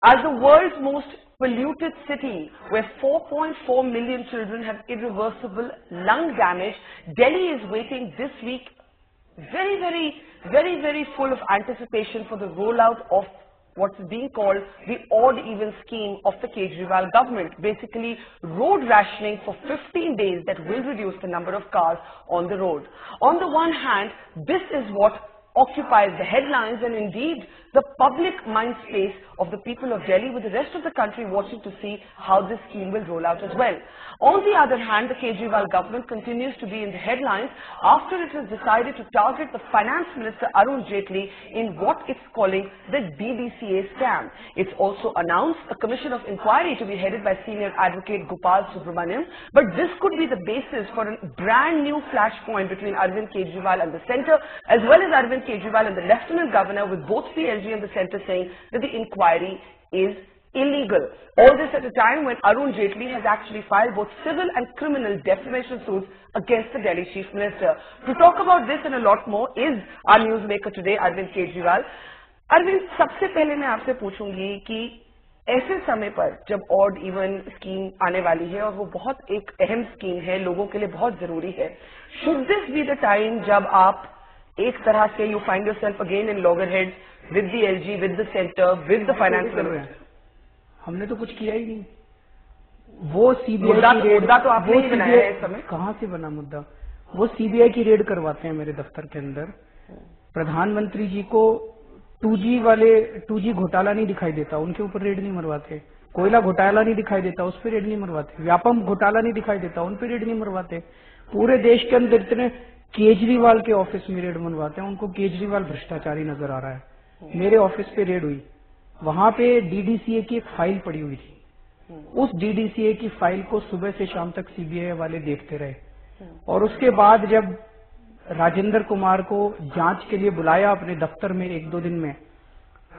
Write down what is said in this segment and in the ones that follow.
As the world's most polluted city, where 4.4 million children have irreversible lung damage, Delhi is waiting this week very full of anticipation for the rollout of what's being called the odd-even scheme of the Kejriwal government. Basically, road rationing for 15 days that will reduce the number of cars on the road. On the one hand, this is what occupies the headlines and indeed the public mind space of the people of Delhi, with the rest of the country watching to see how this scheme will roll out as well. On the other hand, the Kejriwal government continues to be in the headlines after it has decided to target the finance minister Arun Jaitley in what it's calling the DDCA scam. It's also announced a commission of inquiry to be headed by senior advocate Gopal Subramaniam, but this could be the basis for a brand new flashpoint between Arvind Kejriwal and the centre, as well as Arvind Kejriwal and the Lieutenant Governor, with both the LG and the centre saying that the inquiry is illegal. All this at a time when Arun Jaitley has actually filed both civil and criminal defamation suits against the Delhi Chief Minister. To talk about this and a lot more is our newsmaker today, Arvind Kejriwal. Arvind, सबसे पहले मैं आपसे पूछूंगी कि ऐसे समय पर जब ऑड इवन स्कीम आने वाली है और वो बहुत एक अहम स्कीम है, लोगों के लिए बहुत जरूरी है, should this be the time जब आप एक तरह से you find yourself again in loggerheads with the LG, with the centre, with the finance minister? हमने तो कुछ किया ही नहीं। वो सीबीआई की रेड, तो आपने ही बनाया है इस समय। कहाँ से बना मुद्दा? वो सीबीआई की रेड करवाते हैं मेरे दफ्तर के अंदर। प्रधानमंत्री जी को 2G घोटाला नहीं दिखाई देता, उनके ऊपर रेड नहीं मरवाते। कोयला घोटाला नहीं दिखाई देता, उस पर रेड नहीं मरवाते। व्यापम घोटाला नहीं दिखाई देता, उन पर रेड नहीं मरवाते। पूरे देश के अंदर इतने केजरीवाल के ऑफिस में रेड मनवाते हैं, उनको केजरीवाल भ्रष्टाचारी नजर आ रहा है। मेरे ऑफिस पे रेड हुई, वहां पे डीडीसीए की एक फाइल पड़ी हुई थी। उस डीडीसीए की फाइल को सुबह से शाम तक सीबीआई वाले देखते रहे और उसके बाद जब राजेंद्र कुमार को जांच के लिए बुलाया अपने दफ्तर में 1-2 दिन में,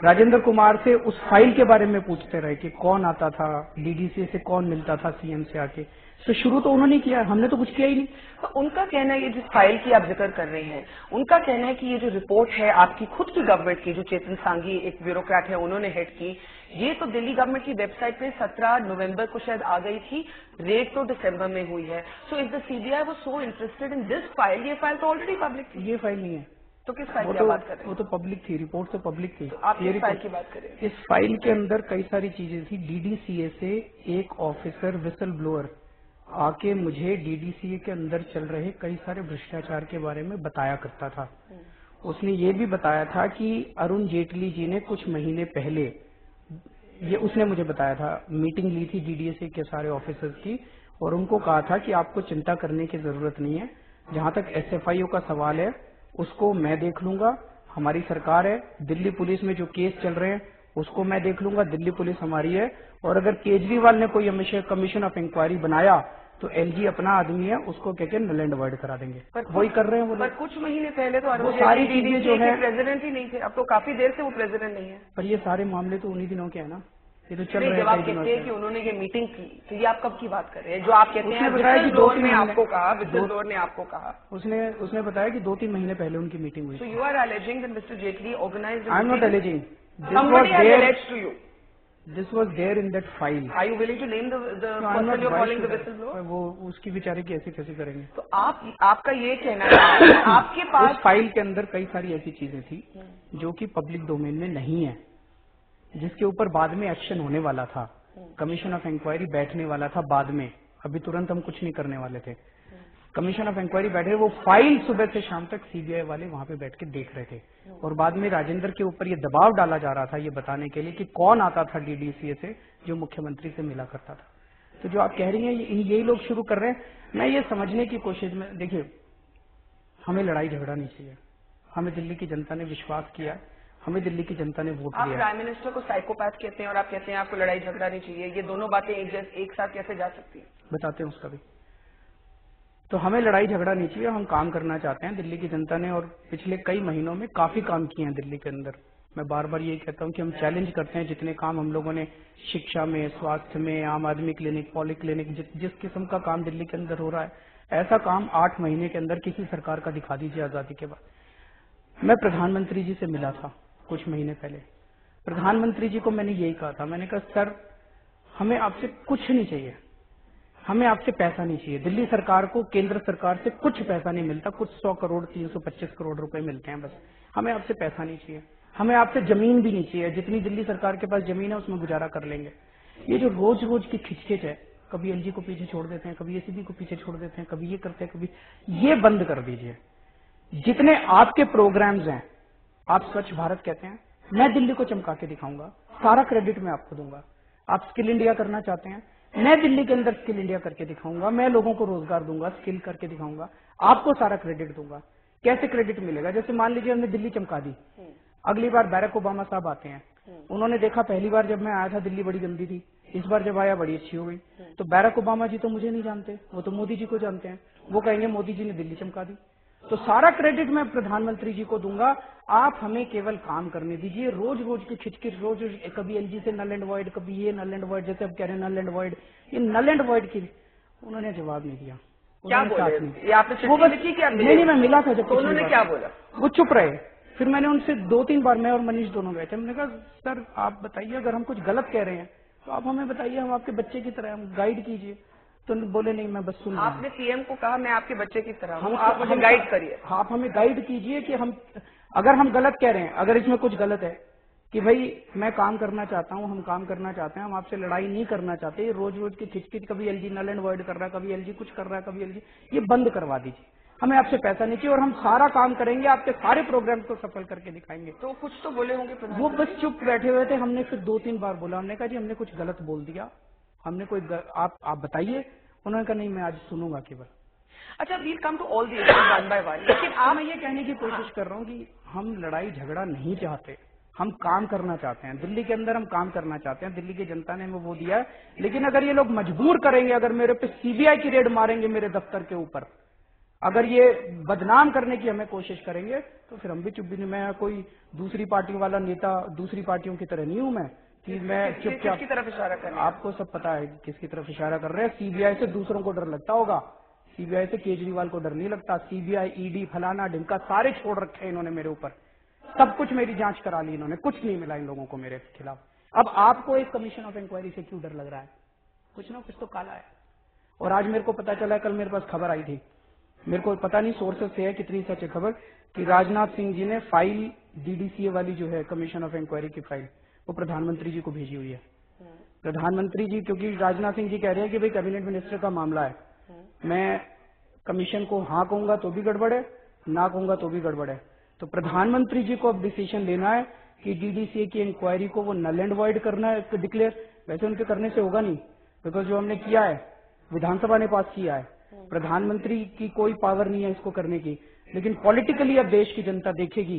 राजेंद्र कुमार से उस फाइल के बारे में पूछते रहे कि कौन आता था डीडीसीए से, कौन मिलता था सीएम से आके। तो शुरू तो उन्होंने किया, हमने तो कुछ किया ही नहीं। तो उनका कहना है, ये जिस फाइल की आप जिक्र कर रहे हैं, उनका कहना है कि ये जो रिपोर्ट है आपकी खुद की गवर्नमेंट की, जो चेतन सांघी एक ब्यूरोक्रेट है उन्होंने हेड की, ये तो दिल्ली गवर्नमेंट की वेबसाइट पे 17 नवंबर को शायद आ गई थी, रेड तो दिसंबर में हुई है। So if the CBI was so interested in this file, ये फाइल तो ऑलरेडी पब्लिक थी। ये फाइल नहीं है। तो किस फाइल की बात कर रहे हैं? वो तो पब्लिक थी, रिपोर्ट तो पब्लिक थी। तो आप किस फाइल की बात कर रहे हैं? इस फाइल के अंदर कई सारी चीजें थी। डीडीसीए से एक ऑफिसर विसल ब्लोअर आके मुझे डीडीसीए के अंदर चल रहे कई सारे भ्रष्टाचार के बारे में बताया करता था। उसने ये भी बताया था कि अरुण जेटली जी ने कुछ महीने पहले, ये उसने मुझे बताया था, मीटिंग ली थी डीडीसीए के सारे ऑफिसर्स की और उनको कहा था कि आपको चिंता करने की जरूरत नहीं है, जहां तक एसएफआईओ का सवाल है उसको मैं देख लूंगा, हमारी सरकार है। दिल्ली पुलिस में जो केस चल रहे हैं उसको मैं देख लूंगा, दिल्ली पुलिस हमारी है। और अगर केजरीवाल ने कोई कमीशन ऑफ इंक्वायरी बनाया तो एलजी अपना आदमी है, उसको कहकर नल एंड वॉइड करा देंगे। वही कर रहे हैं वो। पर कुछ महीने पहले तो वो सारी चीजें जो है प्रेसिडेंट ही नहीं थे, अब तो काफी देर से वो प्रेसिडेंट नहीं है। पर ये सारे मामले तो उन्हीं दिनों के हैं ना, ये तो चल रहे हैं। जब आप कहते हैं कि उन्होंने ये मीटिंग की, तो ये आप कब की बात कर रहे हैं? जो आप कहते हैं बताया कि 2-3 ने आपको कहा, विजल ने आपको कहा, उसने बताया कि 2-3 महीने पहले उनकी मीटिंग हुई। So you are alleging that Mr. Jaitley organized. I am not alleging. Somebody has alleged to you. This was there in that file. Are you willing to name the person you're calling the whistleblower? वो उसकी बेचारे की ऐसे कैसे करेंगे? तो आपका ये कहना है कि आपके पास उस फाइल के अंदर कई सारी ऐसी चीजें थी जो कि पब्लिक डोमेन में नहीं है, जिसके ऊपर बाद में एक्शन होने वाला था। कमीशन ऑफ इंक्वायरी बैठने वाला था बाद में, अभी तुरंत हम कुछ नहीं करने वाले थे। कमीशन ऑफ इंक्वायरी बैठे, वो फाइल सुबह से शाम तक सीबीआई वाले वहां पे बैठ के देख रहे थे और बाद में राजेंद्र के ऊपर ये दबाव डाला जा रहा था ये बताने के लिए कि कौन आता था डीडीसीए से जो मुख्यमंत्री से मिला करता था। तो जो आप कह रही हैं यही लोग शुरू कर रहे हैं। मैं ये समझने की कोशिश में, देखिए हमें लड़ाई झगड़ा नहीं चाहिए, हमें दिल्ली की जनता ने विश्वास किया, हमें दिल्ली की जनता ने वोट दिया। आप प्राइम मिनिस्टर को साइकोपैथ कहते हैं और आप कहते हैं आपको लड़ाई झगड़ा नहीं चाहिए, ये दोनों बातें एक साथ कैसे जा सकती है? बताते हैं उसका भी। तो हमें लड़ाई झगड़ा नहीं चाहिए, हम काम करना चाहते हैं। दिल्ली की जनता ने और पिछले कई महीनों में काफी काम किए हैं दिल्ली के अंदर। मैं बार बार यही कहता हूं कि हम चैलेंज करते हैं जितने काम हम लोगों ने शिक्षा में, स्वास्थ्य में, आम आदमी क्लिनिक, पॉली क्लिनिक, जिस किस्म का काम दिल्ली के अंदर हो रहा है, ऐसा काम 8 महीने के अंदर किसी सरकार का दिखा दीजिए आजादी के बाद। मैं प्रधानमंत्री जी से मिला था कुछ महीने पहले, प्रधानमंत्री जी को मैंने यही कहा था, मैंने कहा सर हमें आपसे कुछ नहीं चाहिए, हमें आपसे पैसा नहीं चाहिए। दिल्ली सरकार को केंद्र सरकार से कुछ पैसा नहीं मिलता, कुछ 100 करोड़ 325 करोड़ रुपए मिलते हैं, बस हमें आपसे पैसा नहीं चाहिए, हमें आपसे जमीन भी नहीं चाहिए, जितनी दिल्ली सरकार के पास जमीन है उसमें गुजारा कर लेंगे। ये जो रोज रोज की खिचखिच है, कभी एलजी को पीछे छोड़ देते हैं, कभी एसीबी को पीछे छोड़ देते हैं, कभी ये करते हैं, कभी ये बंद कर दीजिए। जितने आपके प्रोग्राम्स हैं, आप स्वच्छ भारत कहते हैं, मैं दिल्ली को चमका के दिखाऊंगा, सारा क्रेडिट मैं आपको दूंगा। आप स्किल इंडिया करना चाहते हैं, मैं दिल्ली के अंदर स्किल इंडिया करके दिखाऊंगा, मैं लोगों को रोजगार दूंगा, स्किल करके दिखाऊंगा, आपको सारा क्रेडिट दूंगा। कैसे क्रेडिट मिलेगा? जैसे मान लीजिए हमने दिल्ली चमका दी, अगली बार बैरक ओबामा साहब आते हैं, उन्होंने देखा पहली बार जब मैं आया था दिल्ली बड़ी गंदी थी, इस बार जब आया बड़ी अच्छी हो गई। तो बैरक ओबामा जी तो मुझे नहीं जानते, वो तो मोदी जी को जानते हैं, वो कहेंगे मोदी जी ने दिल्ली चमका दी। तो सारा क्रेडिट मैं प्रधानमंत्री जी को दूंगा, आप हमें केवल काम करने दीजिए। रोज रोज की खिचखिच, रोज कभी एलजी से नल एंड वॉइड, कभी ये नल एंड वॉइड, जैसे अब कह रहे हैं नल एंड वॉइड, ये नल एंड वॉइड की उन्होंने जवाब नहीं दिया। क्या बोले? ये आपने चिट्ठी लिखी क्या? नहीं, मैं मिला था जब तो उन्होंने क्या बोला? वो चुप रहे। फिर मैंने उनसे 2-3 बार, मैं और मनीष दोनों गए थे, मैंने कहा सर आप बताइए, अगर हम कुछ गलत कह रहे हैं तो आप हमें बताइए, हम आपके बच्चे की तरह, हम गाइड कीजिए। तो बोले नहीं, मैं बस सुन रहा हूं। आपने सीएम को कहा मैं आपके बच्चे की तरह हूं, आप मुझे गाइड करिए। आप हमें गाइड कीजिए कि हम, अगर हम गलत कह रहे हैं, अगर इसमें कुछ गलत है कि भाई मैं काम करना चाहता हूं, हम काम करना चाहते हैं, हम आपसे लड़ाई नहीं करना चाहते, रोज रोज की खिचखिच, कभी एलजी नल एंड वॉइड कर रहा है, कभी एलजी कुछ कर रहा है, कभी एलजी, ये बंद करवा दीजिए। हमें आपसे पैसा नहीं चाहिए और हम सारा काम करेंगे, आपके सारे प्रोग्राम को सफल करके दिखाएंगे। तो कुछ तो बोले होंगे? वो बस चुप बैठे हुए थे। हमने फिर 2-3 बार बोला, हमने कहा जी हमने कुछ गलत बोल दिया, हमने कोई आप बताइए। उन्होंने कहा नहीं, मैं आज सुनूंगा केवल। अच्छा, we'll come to all the issues one by one, लेकिन आप, मैं ये कहने की कोशिश कर रहा हूँ कि हम लड़ाई झगड़ा नहीं चाहते, हम काम करना चाहते हैं। दिल्ली के अंदर हम काम करना चाहते हैं, दिल्ली की जनता ने हमें वो दिया है। लेकिन अगर ये लोग मजबूर करेंगे, अगर मेरे पे सीबीआई की रेड मारेंगे मेरे दफ्तर के ऊपर, अगर ये बदनाम करने की हमें कोशिश करेंगे, तो फिर हम भी चुप भी नहीं। मैं कोई दूसरी पार्टी वाला नेता, दूसरी पार्टियों की तरह नहीं हूं मैं कि मैं चुपचाप। किसकी तरफ इशारा कर रहे हैं? आपको सब पता है किसकी तरफ इशारा कर रहे हैं। सीबीआई से दूसरों को डर लगता होगा, सीबीआई से केजरीवाल को डर नहीं लगता। सीबीआई, ईडी, फलाना ढिमका सारे छोड़ रखे हैं इन्होंने मेरे ऊपर, सब कुछ मेरी जांच करा ली इन्होंने, कुछ नहीं मिला इन लोगों को मेरे खिलाफ। अब आपको एक कमीशन ऑफ इंक्वायरी से क्यों डर लग रहा है? कुछ ना कुछ तो काला है। और आज मेरे को पता चला, कल मेरे पास खबर आई थी, मेरे को पता नहीं सोर्सेस से है कितनी सच है खबर, कि राजनाथ सिंह जी ने फाइल डीडीसीए वाली जो है कमीशन ऑफ इंक्वायरी की फाइल, वो प्रधानमंत्री जी को भेजी हुई है। प्रधानमंत्री जी, क्योंकि राजनाथ सिंह जी कह रहे हैं कि भाई कैबिनेट मिनिस्टर का मामला है, मैं कमीशन को हाँ कहूंगा तो भी गड़बड़ है, ना कहूंगा तो भी गड़बड़ है। तो प्रधानमंत्री जी को अब डिसीजन लेना है कि डीडीसीए की इंक्वायरी को वो नल एंड वॉइड करना है डिक्लेयर। वैसे उनके करने से होगा नहीं, बिकॉज जो हमने किया है विधानसभा ने पास किया है, प्रधानमंत्री की कोई पावर नहीं है इसको करने की। लेकिन पॉलिटिकली अब देश की जनता देखेगी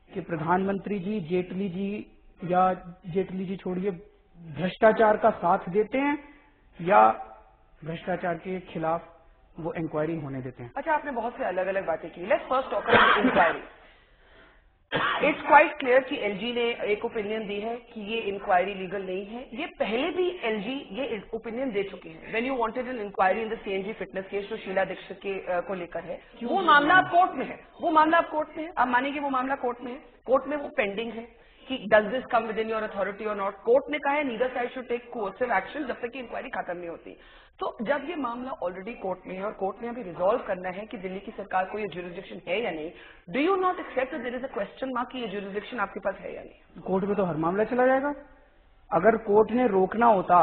कि प्रधानमंत्री जी जेटली जी, या जेटली जी छोड़िए, भ्रष्टाचार का साथ देते हैं या भ्रष्टाचार के खिलाफ वो इंक्वायरी होने देते हैं। अच्छा, आपने बहुत से अलग अलग बातें की। Let's first talk about inquiry. It's quite clear कि एलजी ने एक ओपिनियन दी है कि ये इंक्वायरी लीगल नहीं है। ये पहले भी एलजी ये ओपिनियन दे चुके हैं। When you wanted an inquiry in the CNG fitness case जो शीला दीक्षित के को लेकर है, वो मामला अब कोर्ट में है, वो मामला अब कोर्ट में है। आप मानेंगे वो मामला कोर्ट में है, कोर्ट में वो पेंडिंग है कि does this come within your authority और नॉट। कोर्ट ने कहा है neither side should take coercive action जब तक कि इंक्वायरी खत्म नहीं होती। तो जब ये मामला ऑलरेडी कोर्ट में है और कोर्ट ने अभी रिजॉल्व करना है कि दिल्ली की सरकार को ये ज्यूरिसडिक्शन है या नहीं, do you not accept there is a question mark कि ये ज्यूरिसडिक्शन आपके पास है या नहीं? कोर्ट में तो हर मामला चला जाएगा। अगर कोर्ट ने रोकना होता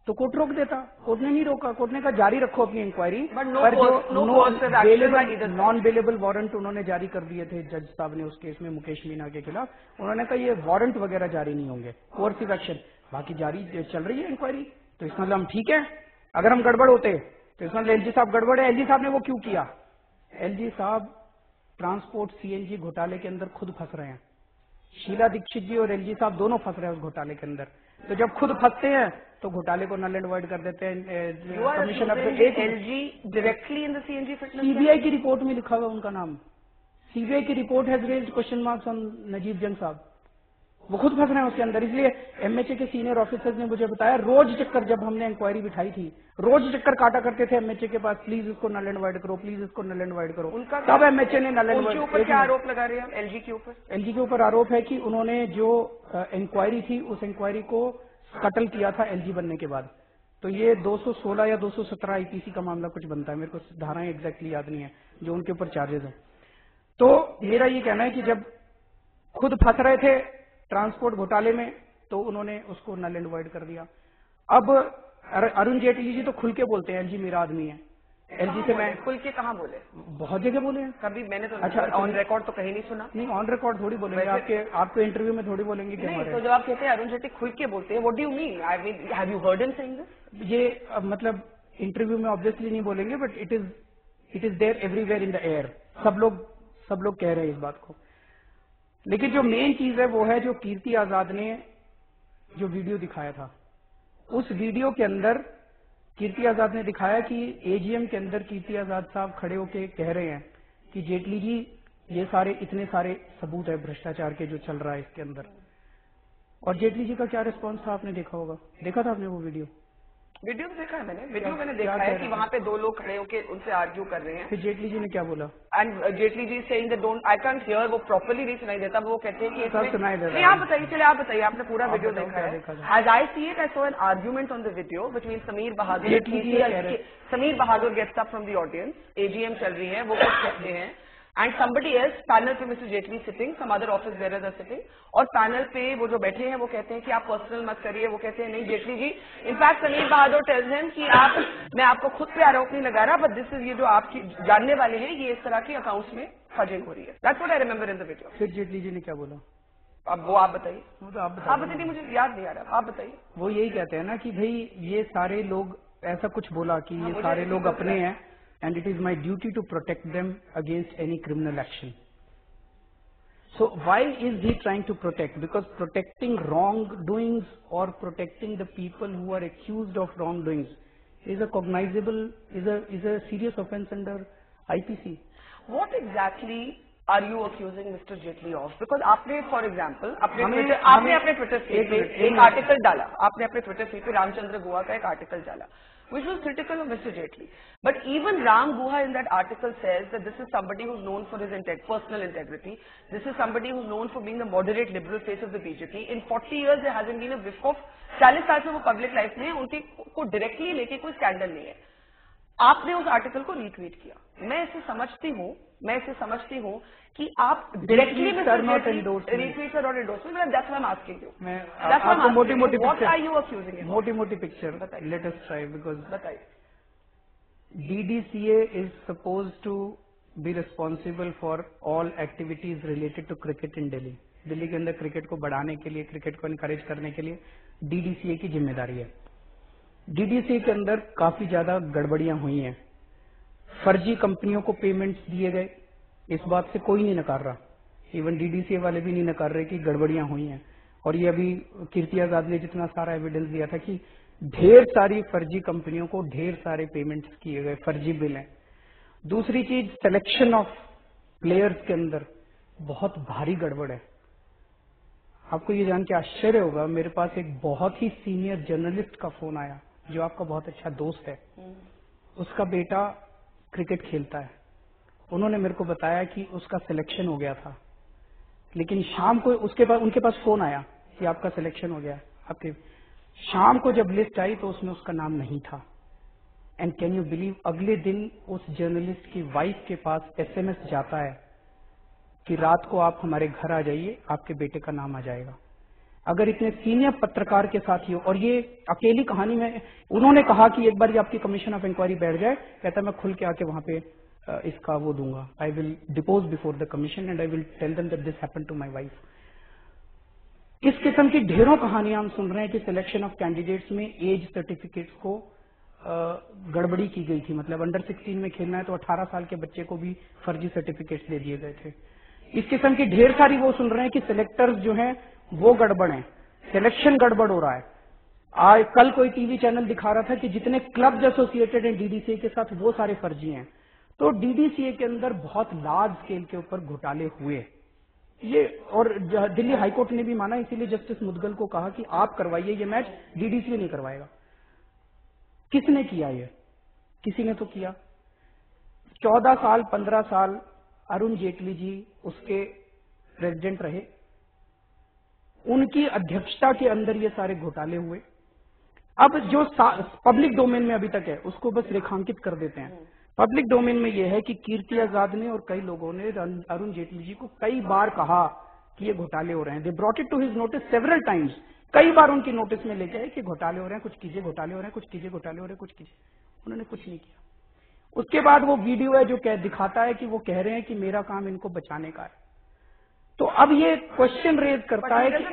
तो कोर्ट रोक देता, कोर्ट ने नहीं रोका। कोर्ट ने कहा जारी रखो अपनी इंक्वायरी, पर जो नॉन बेलेबल वारंट उन्होंने जारी कर दिए थे जज साहब ने उस केस में मुकेश मीना के खिलाफ, उन्होंने कहा ये वारंट वगैरह जारी नहीं होंगे, कोर्सिव एक्शन बाकी जारी चल रही है इंक्वायरी। तो इसमें मतलब हम ठीक है। अगर हम गड़बड़ होते तो इसमें एलजी साहब गड़बड़ है। एलजी साहब ने वो क्यों किया? एलजी साहब ट्रांसपोर्ट सीएनजी घोटाले के अंदर खुद फंस रहे हैं। शीला दीक्षित जी और एलजी साहब दोनों फंस रहे हैं उस घोटाले के अंदर। तो जब खुद फंसते हैं तो घोटाले को नल एंड वॉइड कर देते हैं। Commission LG directly in the CNG fitness, CBI की रिपोर्ट में लिखा हुआ उनका नाम। सीबीआई की report has raised question marks on Najeeb Jung साहब। वो खुद फंस रहे हैं उसके अंदर। इसलिए एमएचए के सीनियर ऑफिसर्स ने मुझे बताया, रोज चक्कर, जब हमने इंक्वायरी बिठाई थी, रोज चक्कर काटा करते थे एमएचए के पास, प्लीज इसको नल एंड वाइड करो, प्लीज इसको नल एंड वाइड करो। उनका तब एमएचए ने नल एंड उनके ऊपर क्या आरोप लगा रहे हैं एलजी के ऊपर? एलजी के ऊपर आरोप है कि उन्होंने जो इंक्वायरी थी उस इंक्वायरी को कटल किया था एलजी बनने के बाद। तो ये 216 या 217 आईपीसी का मामला कुछ बनता है, मेरे को धाराएं एग्जैक्टली याद नहीं है जो उनके ऊपर चार्जेस हैं। तो मेरा ये कहना है कि जब खुद फंस रहे थे ट्रांसपोर्ट घोटाले में तो उन्होंने उसको नल एंड वाइड कर दिया। अब अरुण जेटली जी तो खुल के बोलते हैं एलजी मेरा आदमी है। एलजी से मैं खुल के कहाँ बोले? बहुत जगह बोले हैं। कभी मैंने तो अच्छा ऑन रिकॉर्ड तो कहीं नहीं सुना। नहीं, ऑन रिकॉर्ड थोड़ी बोलेंगे, आपके इंटरव्यू में थोड़ी बोलेंगे कि हमारे। तो जब आप कहते हैं अरुण जेटली खुल के बोलते हैं, what do you mean? I mean, have you heard him saying this? ये मतलब इंटरव्यू में ऑब्वियसली नहीं बोलेंगे, but it is there everywhere in the air. सब लोग कह रहे हैं इस बात को। लेकिन जो मेन चीज है वो है जो कीर्ति आजाद ने जो वीडियो दिखाया था, उस वीडियो के अंदर कीर्ति आजाद ने दिखाया कि एजीएम के अंदर कीर्ति आजाद साहब खड़े होके कह रहे हैं कि जेटली जी ये इतने सारे सबूत है भ्रष्टाचार के जो चल रहा है इसके अंदर। और जेटली जी का क्या रिस्पॉन्स था आपने देखा होगा, देखा था आपने वो वीडियो? वीडियो तो देखा है मैंने, मैंने देखा है कि वहाँ पे दो लोग खड़े होकर उनसे आर्ग्यू कर रहे हैं। फिर जेटली जी ने क्या बोला? And Jaitley ji saying that don't, I can't hear, वो प्रॉपर्ली नहीं सुनाई देता, वो कहते हैं कि सब सुनाई देता है। आप बताइए, चले आप बताइए, आपने पूरा वीडियो देखा है। As I see it, I saw an argument on the video between Sameer Bahadur gets up from the audience, AGM चल रही है, वो कुछ कहते हैं, एंड somebody else, पैनल पे mister Jaitley sitting, some other office bearers are sitting, और पैनल पे वो जो बैठे हैं वो कहते हैं कि आप पर्सनल मत करिए। वो कहते हैं नहीं जेटली जी, इनफैक्ट समीर बहादुर टेल्स हिम कि मैं आपको खुद पे आरोप नहीं लगा रहा, बट दिस इज, ये जो आपकी जानने वाले हैं ये इस तरह के अकाउंट्स में फजिंग हो रही है। That's what I remember in the video. फिर जेटली जी ने क्या बोला? अब वो आप बताइए। तो आप बताइए, मुझे याद नहीं आ रहा, आप बताइए। वो यही कहते हैं ना कि भाई ये सारे लोग, ऐसा कुछ बोला कि ये सारे लोग अपने हैं, and it is my duty to protect them against any criminal action. So why is he trying to protect? Because protecting wrongdoings or protecting the people who are accused of wrongdoings is a cognizable, is a serious offense under IPC. What exactly are you accusing Mr. Jetli of? Because आपने, for example, आपने अपने Twitter feed पे एक article डाला, आपने अपने Twitter feed पे रामचंद्र गुहा का एक आर्टिकल डाला, which was critical of Mr. Jetli. But even Ram Guha in that article says that this is somebody who's known for his personal integrity. This is somebody who's known for being the moderate liberal face of the BJP. In 40 years there hasn't been a whiff of, 40 साल से वो public life में, उनके को directly लेके कोई scandal नहीं है। आपने उस आर्टिकल को रीट्वीट किया। मैं इसे समझती हूँ कि आप डायरेक्टली रीट्वीट और endorsement, that's why I am asking you. मैं आपको मोटी-मोटी what are you accusing him? मोटी-मोटी picture, let us try, because बताइए। DDCA is supposed to be responsible for all activities related to cricket in Delhi. Delhi के अंदर cricket को बढ़ाने के लिए, क्रिकेट को इनकरेज करने के लिए DDCA की जिम्मेदारी है। DDCA के अंदर काफी ज्यादा गड़बड़ियां हुई हैं, फर्जी कंपनियों को पेमेंट्स दिए गए, इस बात से कोई नहीं नकार रहा, इवन DDCA वाले भी नहीं नकार रहे कि गड़बड़ियां हुई हैं। और ये अभी कीर्ति आजाद ने जितना सारा एविडेंस दिया था कि ढेर सारी फर्जी कंपनियों को ढेर सारे पेमेंट्स किए गए, फर्जी बिल हैं। दूसरी चीज, सिलेक्शन ऑफ प्लेयर्स के अंदर बहुत भारी गड़बड़ है। आपको ये जान के आश्चर्य होगा, मेरे पास एक बहुत ही सीनियर जर्नलिस्ट का फोन आया जो आपका बहुत अच्छा दोस्त है, उसका बेटा क्रिकेट खेलता है। उन्होंने मेरे को बताया कि उसका सिलेक्शन हो गया था, लेकिन शाम को उनके पास फोन आया कि आपका सिलेक्शन हो गया। आपके शाम को जब लिस्ट आई तो उसमें उसका नाम नहीं था। एंड कैन यू बिलीव, अगले दिन उस जर्नलिस्ट की वाइफ के पास SMS जाता है कि रात को आप हमारे घर आ जाइए, आपके बेटे का नाम आ जाएगा। अगर इतने सीनियर पत्रकार के साथ ही हो, और ये अकेली कहानी में उन्होंने कहा कि एक बार आपकी कमीशन ऑफ इंक्वायरी बैठ जाए, कहता मैं खुल के आके वहां पे इसका वो दूंगा, I will depose before the commission and I will tell them that this happened to my wife. इस किस्म की ढेरों कहानियां हम सुन रहे हैं कि सिलेक्शन ऑफ कैंडिडेट्स में एज सर्टिफिकेट्स को गड़बड़ी की गई थी। मतलब अंडर 16 में खेलना है तो 18 साल के बच्चे को भी फर्जी सर्टिफिकेट्स दे दिए गए थे। इस किस्म की ढेर सारी वो सुन रहे हैं कि सिलेक्टर्स जो हैं वो गड़बड़ हैं, सिलेक्शन गड़बड़ हो रहा है। आज कल कोई टीवी चैनल दिखा रहा था कि जितने क्लब्स एसोसिएटेड हैं DDCA के साथ वो सारे फर्जी हैं। तो DDCA के अंदर बहुत लार्ज स्केल के ऊपर घोटाले हुए, ये और दिल्ली हाईकोर्ट ने भी माना, इसीलिए जस्टिस मुदगल को कहा कि आप करवाइए ये मैच, डीडीसीए नहीं करवाएगा। किसने किया ये? किसी ने तो किया। 14 साल 15 साल अरुण जेटली जी उसके प्रेसिडेंट रहे, उनकी अध्यक्षता के अंदर ये सारे घोटाले हुए। अब जो पब्लिक डोमेन में अभी तक है उसको बस रेखांकित कर देते हैं। पब्लिक डोमेन में यह है कि कीर्ति आजाद ने और कई लोगों ने अरुण जेटली जी को कई बार कहा कि ये घोटाले हो रहे हैं। They brought it to his notice several times. कई बार उनकी नोटिस में लेके आए कि घोटाले हो रहे हैं, कुछ कीजिए, घोटाले हो रहे हैं, कुछ कीजिए, घोटाले हो रहे हैं, कुछ कीजिए। उन्होंने कुछ नहीं किया। उसके बाद वो वीडियो है जो दिखाता है कि वो कह रहे हैं कि मेरा काम इनको बचाने का है। तो अब ये क्वेश्चन रेज करता है कि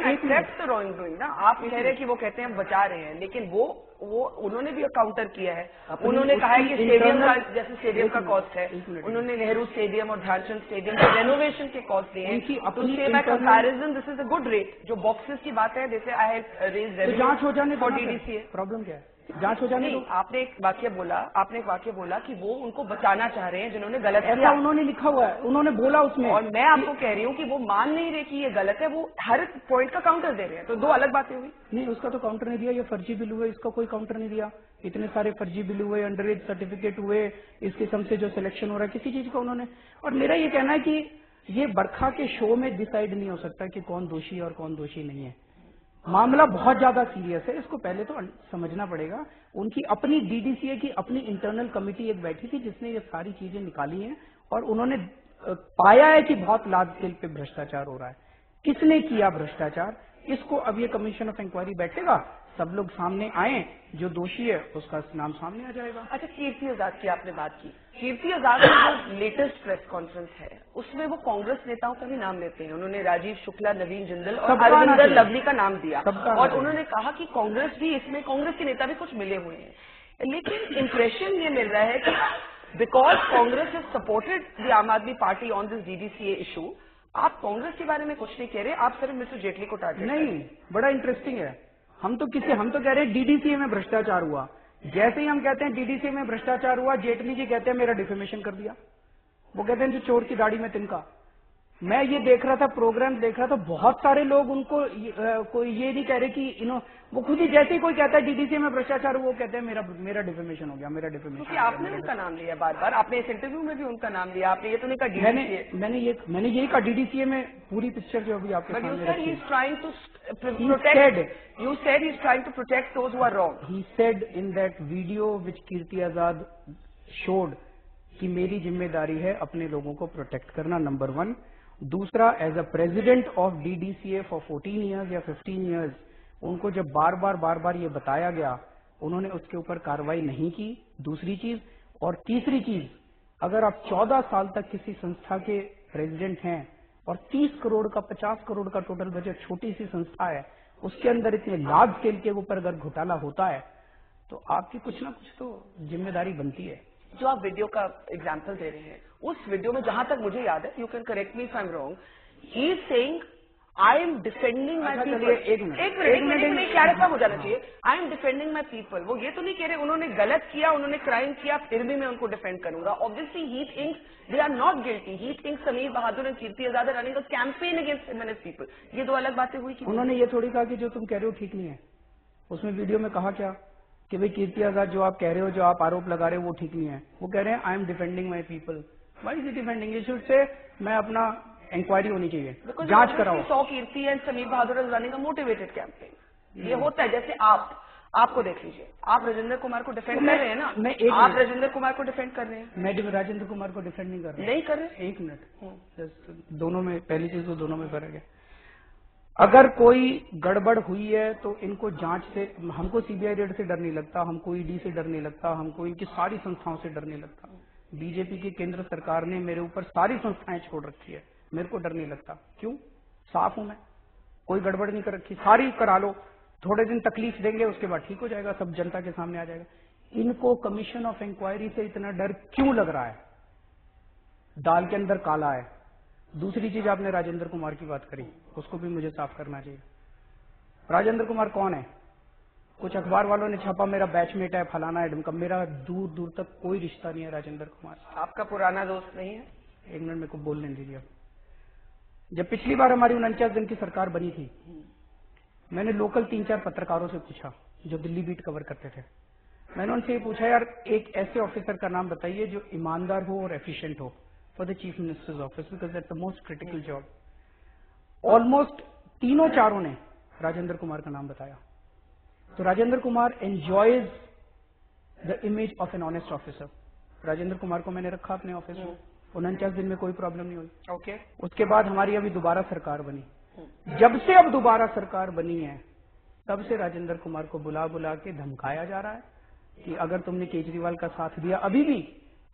ना, आप कह रहे हैं कि वो कहते हैं हम बचा रहे हैं, लेकिन वो उन्होंने भी काउंटर किया है। उन्होंने कहा है कि स्टेडियम का, जैसे स्टेडियम का कॉस्ट है, उन्होंने नेहरू स्टेडियम और ध्यानचंद स्टेडियम के रेनोवेशन के कॉस्ट दिए हैं। Comparison this is a good rate. जो बॉक्सेस की बात है, जैसे आई हैव रेज्ड जांच हो जाने फॉर डीडीसीए। प्रॉब्लम क्या है? जांच हो जाने दो। आपने एक वाक्य बोला कि वो उनको बचाना चाह रहे हैं जिन्होंने गलत किया। उन्होंने लिखा हुआ है, उन्होंने बोला उसमें। और मैं आपको कह रही हूँ कि वो मान नहीं रहे कि ये गलत है, वो हर पॉइंट का काउंटर दे रहे हैं। तो दो अलग बातें हुई। नहीं, उसका तो काउंटर नहीं दिया। ये फर्जी बिल हुए, इसका कोई काउंटर नहीं दिया। इतने सारे फर्जी बिल हुए, अंडर एज सर्टिफिकेट हुए, इस किस्म से जो सिलेक्शन हो रहा है किसी चीज का उन्होंने। और मेरा ये कहना है कि ये बरखा के शो में डिसाइड नहीं हो सकता कि कौन दोषी और कौन दोषी नहीं है। मामला बहुत ज्यादा सीरियस है, इसको पहले तो समझना पड़ेगा। उनकी अपनी डीडीसीए की अपनी इंटरनल कमेटी एक बैठी थी जिसने ये सारी चीजें निकाली हैं और उन्होंने पाया है कि बहुत लार्ज स्केल पे भ्रष्टाचार हो रहा है। किसने किया भ्रष्टाचार, इसको अब ये कमीशन ऑफ इंक्वायरी बैठेगा, सब लोग सामने आए, जो दोषी है उसका नाम सामने आ जाएगा। अच्छा, कीर्ति आजाद की आपने बात की। कीर्ति आजाद की जो लेटेस्ट प्रेस कॉन्फ्रेंस है उसमें वो कांग्रेस नेताओं का भी नाम लेते हैं। उन्होंने राजीव शुक्ला, नवीन जिंदल और अरविंदर लवली का नाम दिया और उन्होंने कहा कि कांग्रेस भी इसमें, कांग्रेस के नेता भी कुछ मिले हुए हैं। लेकिन इंप्रेशन ये मिल रहा है कि because Congress has supported the आम Aadmi party on this DDCA issue, आप कांग्रेस के बारे में कुछ नहीं कह रहे, आप सिर्फ मिस्टर जेटली को टारगेट। नहीं, बड़ा इंटरेस्टिंग है। हम तो कह रहे हैं डीडीसीए में भ्रष्टाचार हुआ। जैसे ही हम कहते हैं डीडीसीए में भ्रष्टाचार हुआ, जेटली जी कहते हैं मेरा डिफेमेशन कर दिया। वो कहते हैं जो चोर की दाढ़ी में तिनका। मैं ये देख रहा था, प्रोग्राम देख रहा था, बहुत सारे लोग उनको कोई ये नहीं कह रहे कि वो खुद ही, जैसे ही कोई कहता है डीडीसीए में भ्रष्टाचार, वो कहते हैं मेरा डिफेमेशन हो गया, मेरा डिफेमेशन। क्योंकि आपने उनका नाम लिया बार बार, आपने इस इंटरव्यू में भी उनका नाम लिया, आपने ये तो नहीं कहा डीडीसीए। मैंने यही कहा डीडीसीए में पूरी पिक्चर जो अभी आपके सामने रखी है। He is trying to protect. You said he is trying to protect those who are wrong. He said in that video which Kirti Azad showed कि मेरी जिम्मेदारी है अपने लोगों को प्रोटेक्ट करना, नंबर 1। दूसरा, as a president of DDCA for 14 years या 15 ईयर्स, उनको जब बार बार ये बताया गया, उन्होंने उसके ऊपर कार्रवाई नहीं की। दूसरी चीज। और तीसरी चीज, अगर आप 14 साल तक किसी संस्था के प्रेसिडेंट हैं और 30 करोड़ का 50 करोड़ का टोटल बजट, छोटी सी संस्था है, उसके अंदर इतने लार्ज स्केल के ऊपर अगर घोटाला होता है तो आपकी कुछ ना कुछ तो जिम्मेदारी बनती है। जो आप वीडियो का एग्जाम्पल दे रहे हैं, उस वीडियो में जहां तक मुझे याद है, you can correct me if I am wrong, he is saying I am defending my people. एक मिनट क्लैरिफाई हो जाना चाहिए। आई एम डिफेंडिंग माई पीपल। वो ये तो नहीं कह रहे उन्होंने गलत किया, उन्होंने क्राइम किया, फिर भी मैं उनको डिफेंड करूंगा। Obviously he thinks they are not guilty. He thinks Sameer Bahadur and Kirti Azad are running a campaign against him and his people. ये दो अलग बातें हुई कि उन्होंने ये थोड़ी कहा कि जो तुम कह रहे हो ठीक नहीं है। उसमें वीडियो में कहा क्या कि भाई कीर्ति आजाद जो आप कह रहे हो, जो आप आरोप लगा रहे हो, वो ठीक नहीं है। वो कह रहे हैं I am defending my people. Why is it defending? You should say मैं अपना इंक्वायरी होनी चाहिए, जांच कराओ। So Kirti and Sameer Bahadur is running a motivated campaign. ये होता है। जैसे आपको देख लीजिए, आप राजेंद्र कुमार को डिफेंड कर रहे हैं ना, आप राजेंद्र कुमार को डिफेंड कर रहे हैं। मैं राजेंद्र कुमार को डिफेंड नहीं कर रहा। नहीं कर रहे? एक मिनट, दोनों में पहली चीज तो दोनों में फर्क है। अगर कोई गड़बड़ हुई है तो इनको जांच से, हमको सीबीआई रेड से डर नहीं लगता, हमको ईडी से डर नहीं लगता, हमको इनकी सारी संस्थाओं से डर नहीं लगता। बीजेपी की केंद्र सरकार ने मेरे ऊपर सारी संस्थाएं छोड़ रखी है, मेरे को डर नहीं लगता। क्यों? साफ हूं मैं, कोई गड़बड़ नहीं कर रखी। सारी करा लो, थोड़े दिन तकलीफ देंगे, उसके बाद ठीक हो जाएगा, सब जनता के सामने आ जाएगा। इनको कमीशन ऑफ इंक्वायरी से इतना डर क्यों लग रहा है? दाल के अंदर काला है। दूसरी चीज, आपने राजेंद्र कुमार की बात करी, उसको भी मुझे साफ करना चाहिए। राजेंद्र कुमार कौन है? कुछ अखबार वालों ने छापा मेरा बैचमेट है, फलाना है, ढमका। मेरा दूर दूर तक कोई रिश्ता नहीं है राजेंद्र कुमार। आपका पुराना दोस्त नहीं है? एक मिनट मेरे को बोलने दीजिए। जब पिछली बार हमारी 49 दिन की सरकार बनी थी, मैंने लोकल 3-4 पत्रकारों से पूछा जो दिल्ली बीट कवर करते थे। मैंने उनसे ये पूछा, यार एक ऐसे ऑफिसर का नाम बताइए जो ईमानदार हो और एफिशिएंट हो for the chief minister's office, because that's the most critical job. Almost तीनों चारों ने राजेंद्र कुमार का नाम बताया। तो Rajendra Kumar enjoys the image of an honest officer. Rajendra Kumar को मैंने रखा अपने ऑफिस में, 49 दिन में कोई प्रॉब्लम नहीं हुई। ओके। उसके बाद हमारी अभी दोबारा सरकार बनी। जब से अब दोबारा सरकार बनी है, तब से राजेंद्र कुमार को बुला बुला के धमकाया जा रहा है कि अगर तुमने केजरीवाल का साथ दिया, अभी भी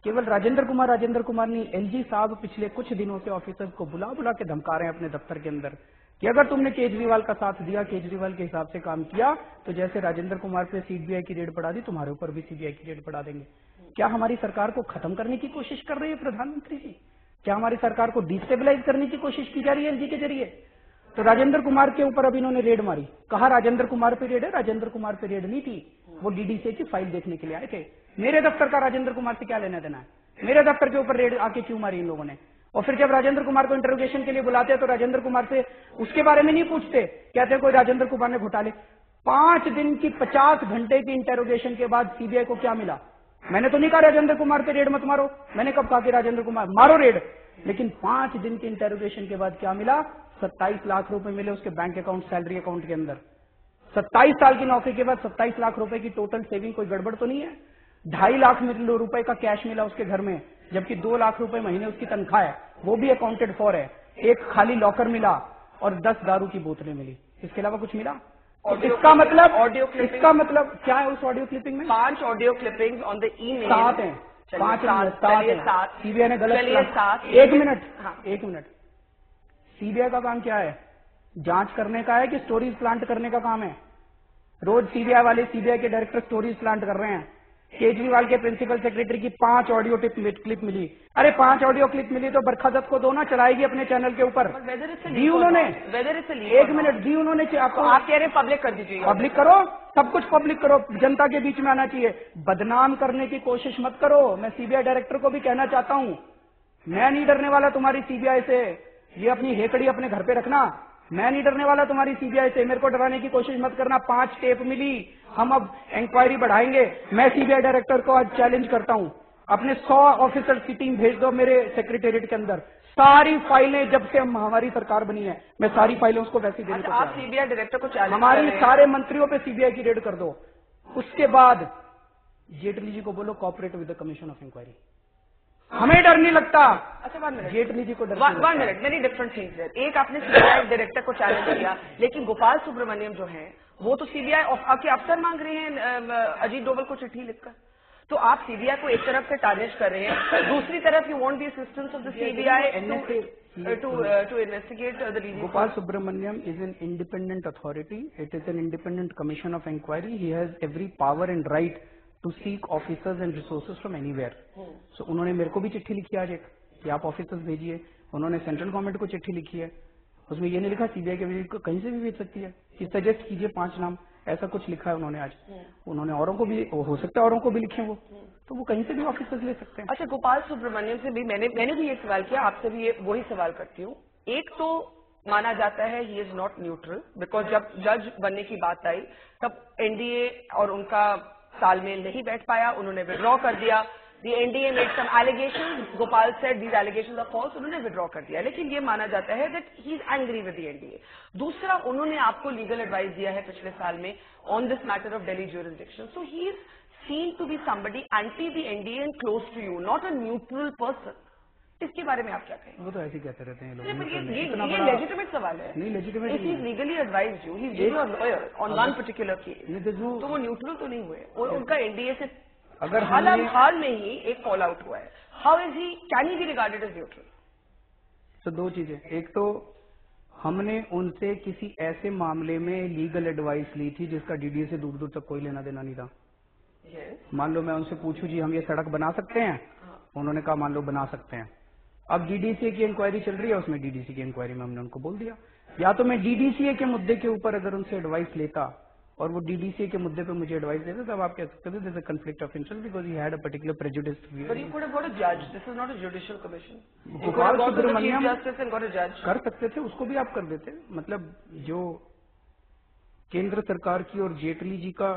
केवल राजेंद्र कुमार नहीं, एलजी साहब पिछले कुछ दिनों से ऑफिसर्स को बुला बुला के धमका रहे हैं अपने दफ्तर के अंदर कि अगर तुमने केजरीवाल का साथ दिया, केजरीवाल के हिसाब से काम किया, तो जैसे राजेंद्र कुमार पे सीबीआई की रेड पड़ा दी, तुम्हारे ऊपर भी सीबीआई की रेड पड़ा देंगे। क्या हमारी सरकार को खत्म करने की कोशिश कर रही है प्रधानमंत्री जी? क्या हमारी सरकार को डिस्टेबलाइज करने की कोशिश की जा रही है एलजी के जरिए? तो राजेंद्र कुमार के ऊपर अब इन्होंने रेड मारी। कहा राजेंद्र कुमार पे रेड है, राजेंद्र कुमार पे रेड नहीं थी, वो डीडीसी की फाइल देखने के लिए आए थे। मेरे दफ्तर का राजेंद्र कुमार से क्या लेना देना है? मेरे दफ्तर के ऊपर रेड आके क्यों मारी इन लोगों ने? और फिर जब राजेंद्र कुमार को इंटरोगेशन के लिए बुलाते हैं तो राजेंद्र कुमार से उसके बारे में नहीं पूछते, कहते हैं कोई राजेंद्र कुमार ने घोटाले। 5 दिन की 50 घंटे की इंटरोगेशन के बाद सीबीआई को क्या मिला? मैंने तो नहीं कहा राजेंद्र कुमार पे रेड मत मारो, मैंने कब कहा कि राजेंद्र कुमार मारो रेड, लेकिन 5 दिन के इंटरोगेशन के बाद क्या मिला? 27 लाख रुपए मिले उसके बैंक अकाउंट, सैलरी अकाउंट के अंदर। 27 साल की नौकरी के बाद 27 लाख रुपए की टोटल सेविंग, कोई गड़बड़ तो नहीं है? 2.5 लाख रुपए का कैश मिला उसके घर में, जबकि 2 लाख रुपए महीने उसकी तनख्वाह है, वो भी अकाउंटेड फॉर है। एक खाली लॉकर मिला और 10 दारू की बोतलें मिली, इसके अलावा कुछ मिला? इसका मतलब क्या है उस ऑडियो क्लिपिंग में? 5 audio clippings on the email 7 हैं, 5 सीबीआई ने गलत। एक मिनट, सीबीआई का काम क्या है? जांच करने का है कि स्टोरीज प्लांट करने का काम है? रोज सीबीआई वाले, सीबीआई के डायरेक्टर स्टोरीज प्लांट कर रहे हैं। केजरीवाल के प्रिंसिपल सेक्रेटरी की 5 ऑडियो क्लिप मिली। अरे 5 ऑडियो क्लिप मिली तो बरखा दत्त को दो ना, चलाएगी अपने चैनल के ऊपर। दी उन्होंने, एक मिनट दी उन्होंने। आपको आप कह रहे हैं पब्लिक कर दीजिए, पब्लिक करो, सब कुछ पब्लिक करो, जनता के बीच में आना चाहिए। बदनाम करने की कोशिश मत करो। मैं सीबीआई डायरेक्टर को भी कहना चाहता हूं, मैं नहीं डरने वाला तुम्हारी सीबीआई से। ये अपनी हेकड़ी अपने घर पे रखना, मैं नहीं डरने वाला तुम्हारी सीबीआई से। मेरे को डराने की कोशिश मत करना। 5 टेप मिली, हम अब इंक्वायरी बढ़ाएंगे। मैं सीबीआई डायरेक्टर को आज चैलेंज करता हूं, अपने 100 ऑफिसर्स की टीम भेज दो मेरे सेक्रेटेरिएट के अंदर। सारी फाइलें, जब से हम हमारी सरकार बनी है, मैं सारी फाइलें उसको वैसी देने को। आप सीबीआई डायरेक्टर को चैलेंज, हमारी सारे मंत्रियों पे सीबीआई की रेड कर दो। उसके बाद जेटली जी को बोलो cooperate with the commission of inquiry. हमें डर नहीं लगता। अच्छा, 1 मिनट, जेटली जी को डर। 1 मिनट, मेरी डिफरेंट थिंग्स है। एक आपने सीबीआई डायरेक्टर को चैलेंज किया, लेकिन गोपाल सुब्रमण्यम जो है वो तो सीबीआई के अफसर मांग रहे हैं अजीत डोभाल को चिट्ठी लिखकर। तो आप सीबीआई को एक तरफ से टारगेट कर रहे हैं, दूसरी तरफ you want the assistance of the CBI to investigate the DDC. Gopal Subramaniam is an independent authority. It is an independent commission of inquiry. He has every power and right to seek officers and resources from anywhere. So उन्होंने मेरे को भी चिट्ठी लिखी आज एक कि आप ऑफिसर्स भेजिए। उन्होंने सेंट्रल गवर्नमेंट को चिट्ठी लिखी है, उसमें ये नहीं लिखा सीबीआई के विजिट को कहीं से भी भेज सकती है कि सजेस्ट कीजिए 5 नाम, ऐसा कुछ लिखा है उन्होंने आज। उन्होंने औरों को भी, हो सकता है औरों को भी लिखे वो, तो वो कहीं से भी ऑफिसर्स ले सकते हैं। अच्छा, गोपाल सुब्रमण्यम से भी मैंने भी एक सवाल किया, आपसे भी वही सवाल करती हूँ। एक तो माना जाता है he is not neutral, because जब जज बनने की बात आई तब एनडीए और उनका तालमेल नहीं बैठ पाया, उन्होंने विड्रॉ कर दिया। The NDA made some allegations. Gopal said these allegations are false. उन्होंने विड्रॉ कर दिया, लेकिन ये माना जाता है that he is angry with the NDA. दूसरा, उन्होंने आपको लीगल एडवाइस दिया है पिछले साल में on this matter of Delhi jurisdiction. So he is seen to be somebody anti the NDA and close to you, not a neutral person. इसके बारे में आप क्या कहेंगे? वो तो ऐसे ही कहते रहते हैं लोग। ये लेजिटिमेट सवाल है। नहीं, legitimate If he is legally advised you, he is your lawyer on one particular case. तो वो न्यूट्रल तो नहीं हुए, और उनका एनडीए से अगर हाल में ही एक फॉल आउट हुआ है। How is he, can he be regarded as neutral? तो 2 चीजें, एक तो हमने उनसे किसी ऐसे मामले में लीगल एडवाइस ली थी जिसका डीडीए से दूर दूर तक कोई लेना देना नहीं था। मान लो मैं उनसे पूछूं जी हम ये सड़क बना सकते हैं, उन्होंने कहा मान लो बना सकते हैं। अब डीडीसीए की इंक्वायरी चल रही है, उसमें डीडीसी की इंक्वायरी में हमने उनको बोल दिया, या तो मैं डीडीसीए के मुद्दे के ऊपर अगर उनसे एडवाइस लेता और वो डीडीसीए के मुद्दे पे मुझे एडवाइस देते, तब आप कह सकते थे this a conflict of interest because he had a particular prejudice view. But you could have got a judge. This is not a judicial commission. You could Gopal have gone to the Chief Subramaniam Justice and got a judge. कर सकते थे, उसको भी आप कर देते। मतलब जो केंद्र सरकार की और जेटली जी का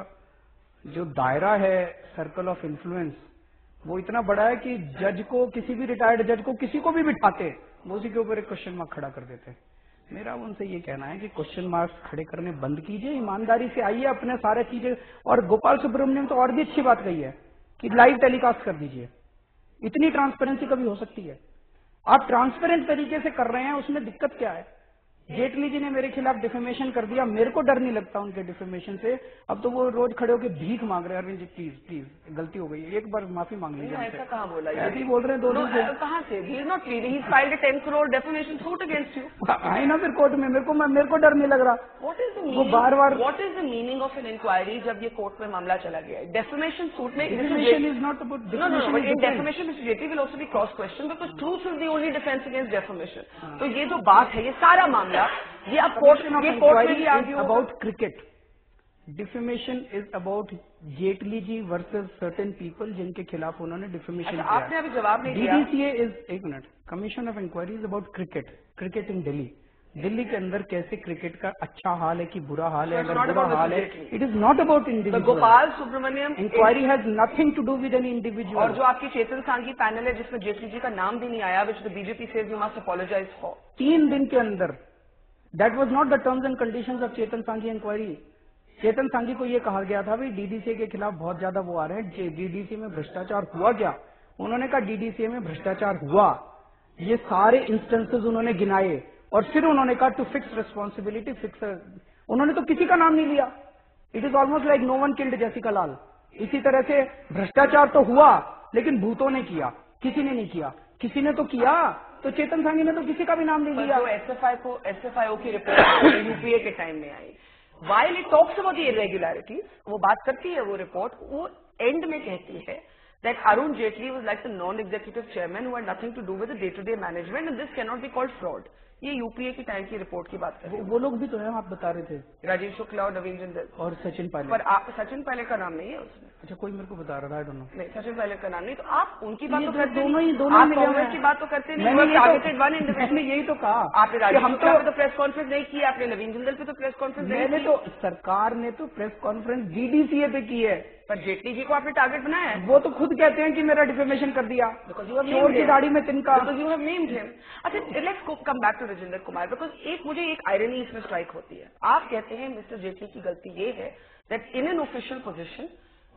जो दायरा है सर्कल ऑफ इन्फ्लुएंस, वो इतना बड़ा है कि जज को, किसी भी रिटायर्ड जज को किसी को भी बिठाते, वो उसी के ऊपर एक क्वेश्चन मार्क खड़ा कर देते। मेरा उनसे ये कहना है कि क्वेश्चन मार्क्स खड़े करने बंद कीजिए, ईमानदारी से आइए, अपने सारे चीजें। और गोपाल सुब्रमण्यम तो और भी अच्छी बात कही है कि लाइव टेलीकास्ट कर दीजिए। इतनी ट्रांसपेरेंसी कभी हो सकती है? आप ट्रांसपेरेंट तरीके से कर रहे हैं, उसमें दिक्कत क्या है? जेटली जी ने मेरे खिलाफ डिफेमेशन कर दिया, मेरे को डर नहीं लगता उनके डिफेमेशन से। अब तो वो रोज खड़े होकर भीख मांग रहे हैं, अरविंद जी प्लीज प्लीज गलती हो गई, एक बार माफी मांग लीजिए। ऐसा कहाँ बोला? ऐसे ही बोल रहे हैं दोनों से। कहाँ से? He is not pleading. He filed a 10 crore defamation suit against you. आए ना फिर कोर्ट में, मेरे को डर नहीं लग रहा। What is the वो meaning? बार-बार What is the meaning of an inquiry जब ये कोर्ट में मामला चला गया है? Defamation suit में defamation is not about No, defamation but is in different. defamation, Mr. Jaitley will also be cross-questioned because truth is the only defense against defamation. तो ये जो बात है, ये सारा मामला, ये अब कोर्ट में भी आगे about cricket. Defamation is about Jaitley ji versus certain people जिनके खिलाफ उन्होंने डिफेमेशन किया। आपने अभी जवाब नहीं दिया। डीडीसीए इज, एक minute, commission of inquiry is about cricket in Delhi. Delhi के अंदर कैसे क्रिकेट का अच्छा हाल है कि बुरा हाल है, अगर बुरा हाल है, it is not about individual. Gopal Subramaniam inquiry has nothing to do with any individual. और जो आपकी चेतन सांघी पैनल है जिसमें जेटली जी का नाम भी नहीं आया, which the BJP says you must apologise for, 3 दिन के अंदर, that was not the terms and conditions of Chetan Sanghi inquiry. Chetan Sanghi को ये कहा गया था भाई डीडीसीए के खिलाफ बहुत ज्यादा वो आ रहे हैं, डीडीसीए में भ्रष्टाचार हुआ क्या? उन्होंने कहा डीडीसीए में भ्रष्टाचार हुआ, ये सारे इंस्टेंसेस उन्होंने गिनाए और फिर उन्होंने कहा टू फिक्स रिस्पॉन्सिबिलिटी फिक्स। उन्होंने तो किसी का नाम नहीं लिया। It is almost like no one killed Jessica Lal. इसी तरह से भ्रष्टाचार तो हुआ लेकिन भूतों ने किया, किसी ने नहीं किया। किसी ने तो किया, तो चेतन सांघी ने तो किसी का भी नाम नहीं लिया। एसएफआईओ की रिपोर्ट यूपीए के टाइम में आई, while it talks about the irregularities, वो बात करती है वो रिपोर्ट, वो एंड में कहती है that Arun Jaitley was like the non-executive chairman who had nothing to do with the day-to-day management and this cannot be called fraud. ये यूपीए की टाइम की रिपोर्ट की बात कर रहे हैं। वो लोग भी तो है, आप बता रहे थे, राजीव शुक्ला और नवीन जिंदल और सचिन पायलट। पर सचिन पायलट का नाम नहीं है उसमें। अच्छा, कोई मेरे को बता रहा था, आई डोंट नो। नहीं, सचिन पायलट का नाम नहीं। तो आप उनकी बात तो करते दोनों ही आप कांग्रेस की बात तो करते नहीं। मैंने यही तो कहा, आपने राजीव शुक्ला पे तो प्रेस कॉन्फ्रेंस नहीं की, आपने नवीन जिंदल पे तो प्रेस कॉन्फ्रेंस नहीं की। तो सरकार ने तो प्रेस कॉन्फ्रेंस डीडीसीए पे की है, पर जेटली जी को आपने टारगेट बनाया है। वो तो खुद कहते हैं कि मेरा डिफेमेशन कर दिया, चोर की दाढ़ी में तिनका। Because you have named him. अच्छा, let's come back to Rajendra Kumar, because मुझे एक आयरनी इसमें स्ट्राइक होती है। आप कहते हैं मिस्टर जेटली की गलती ये है that in an official position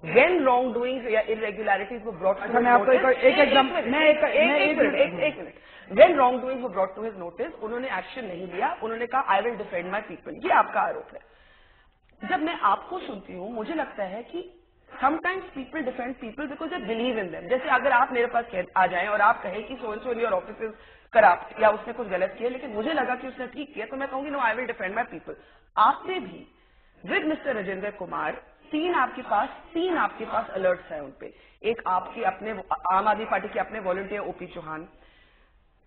when wrongdoings या irregularities were brought to his notice, मैं आपको एक एग्जांपल, एक minute, when wrongdoings were brought to his notice, उन्होंने एक्शन नहीं लिया, उन्होंने कहा आई विल डिफेंड माई पीपल, ये आपका आरोप है। जब मैं आपको सुनती हूँ मुझे लगता है कि sometimes people defend people because they believe in them. जैसे अगर आप मेरे पास आ जाएं और आप कहें कि so and so in your office is corrupt या उसने कुछ गलत किया लेकिन मुझे लगा कि उसने ठीक किया, तो मैं कहूंगी no I will defend my people. आपने भी विद मिस्टर राजेंद्र कुमार तीन आपके पास अलर्ट्स हैं उनपे। एक आपके अपने आम आदमी पार्टी के अपने वॉलंटियर ओपी चौहान,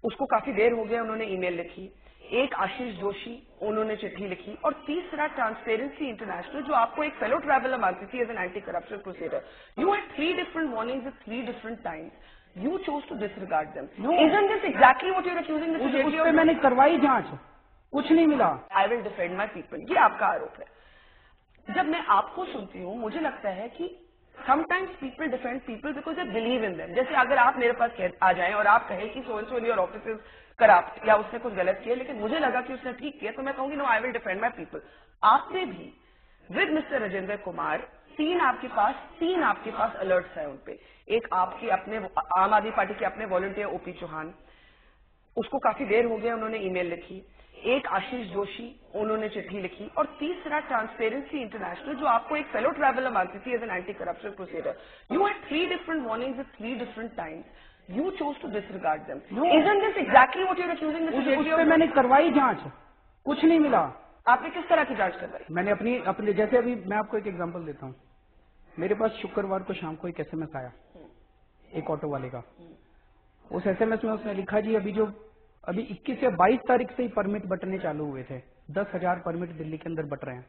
उसको काफी देर हो गया उन्होंने ईमेल लिखी। एक आशीष जोशी, उन्होंने चिट्ठी लिखी। और तीसरा ट्रांसपेरेंसी इंटरनेशनल, जो आपको एक फेलो ट्रैवलर मानती थी as an anti corruption crusader. You had 3 different warnings at 3 different times. You chose to disregard them. No. Isn't this exactly what you're accusing Mr. Jaitley of? उस पे मैंने करवाई जांच, कुछ नहीं मिला। I will defend my people. ये आपका आरोप है। जब मैं आपको सुनती हूँ मुझे लगता है कि sometimes people defend people because they believe in them. जैसे अगर आप मेरे पास आ जाएं और आप कहें कि so and so in your office is corrupt या उसने कुछ गलत किया लेकिन मुझे लगा कि उसने ठीक किया, तो मैं कहूंगी no I will defend my people. आपने भी विद मिस्टर राजेंद्र कुमार तीन आपके पास अलर्ट्स हैं उनपे। एक आपके अपने आम आदमी पार्टी के अपने वॉलंटियर ओपी चौहान, उसको काफी देर हो गया उन्होंने ईमेल लिखी। एक आशीष जोशी, उन्होंने चिट्ठी लिखी। और तीसरा ट्रांसपेरेंसी इंटरनेशनल, जो आपको एक फेलो ट्रैवलर मानती थी as an anti corruption crusader. You had 3 different warnings at 3 different times. You chose to disregard them. No. Isn't this exactly what you're accusing Mr. Jaitley of? उस पे मैंने करवाई जांच, कुछ नहीं मिला। आपने किस तरह की जांच करवाई? मैंने अपने जैसे अभी मैं आपको एक एग्जांपल देता हूँ। मेरे पास शुक्रवार को शाम को एक एसएमएस आया एक ऑटो वाले का। उस एसएमएस में उसने लिखा जी अभी 21 या 22 तारीख से ही परमिट बंटने चालू हुए थे, 10,000 परमिट दिल्ली के अंदर बंट रहे हैं।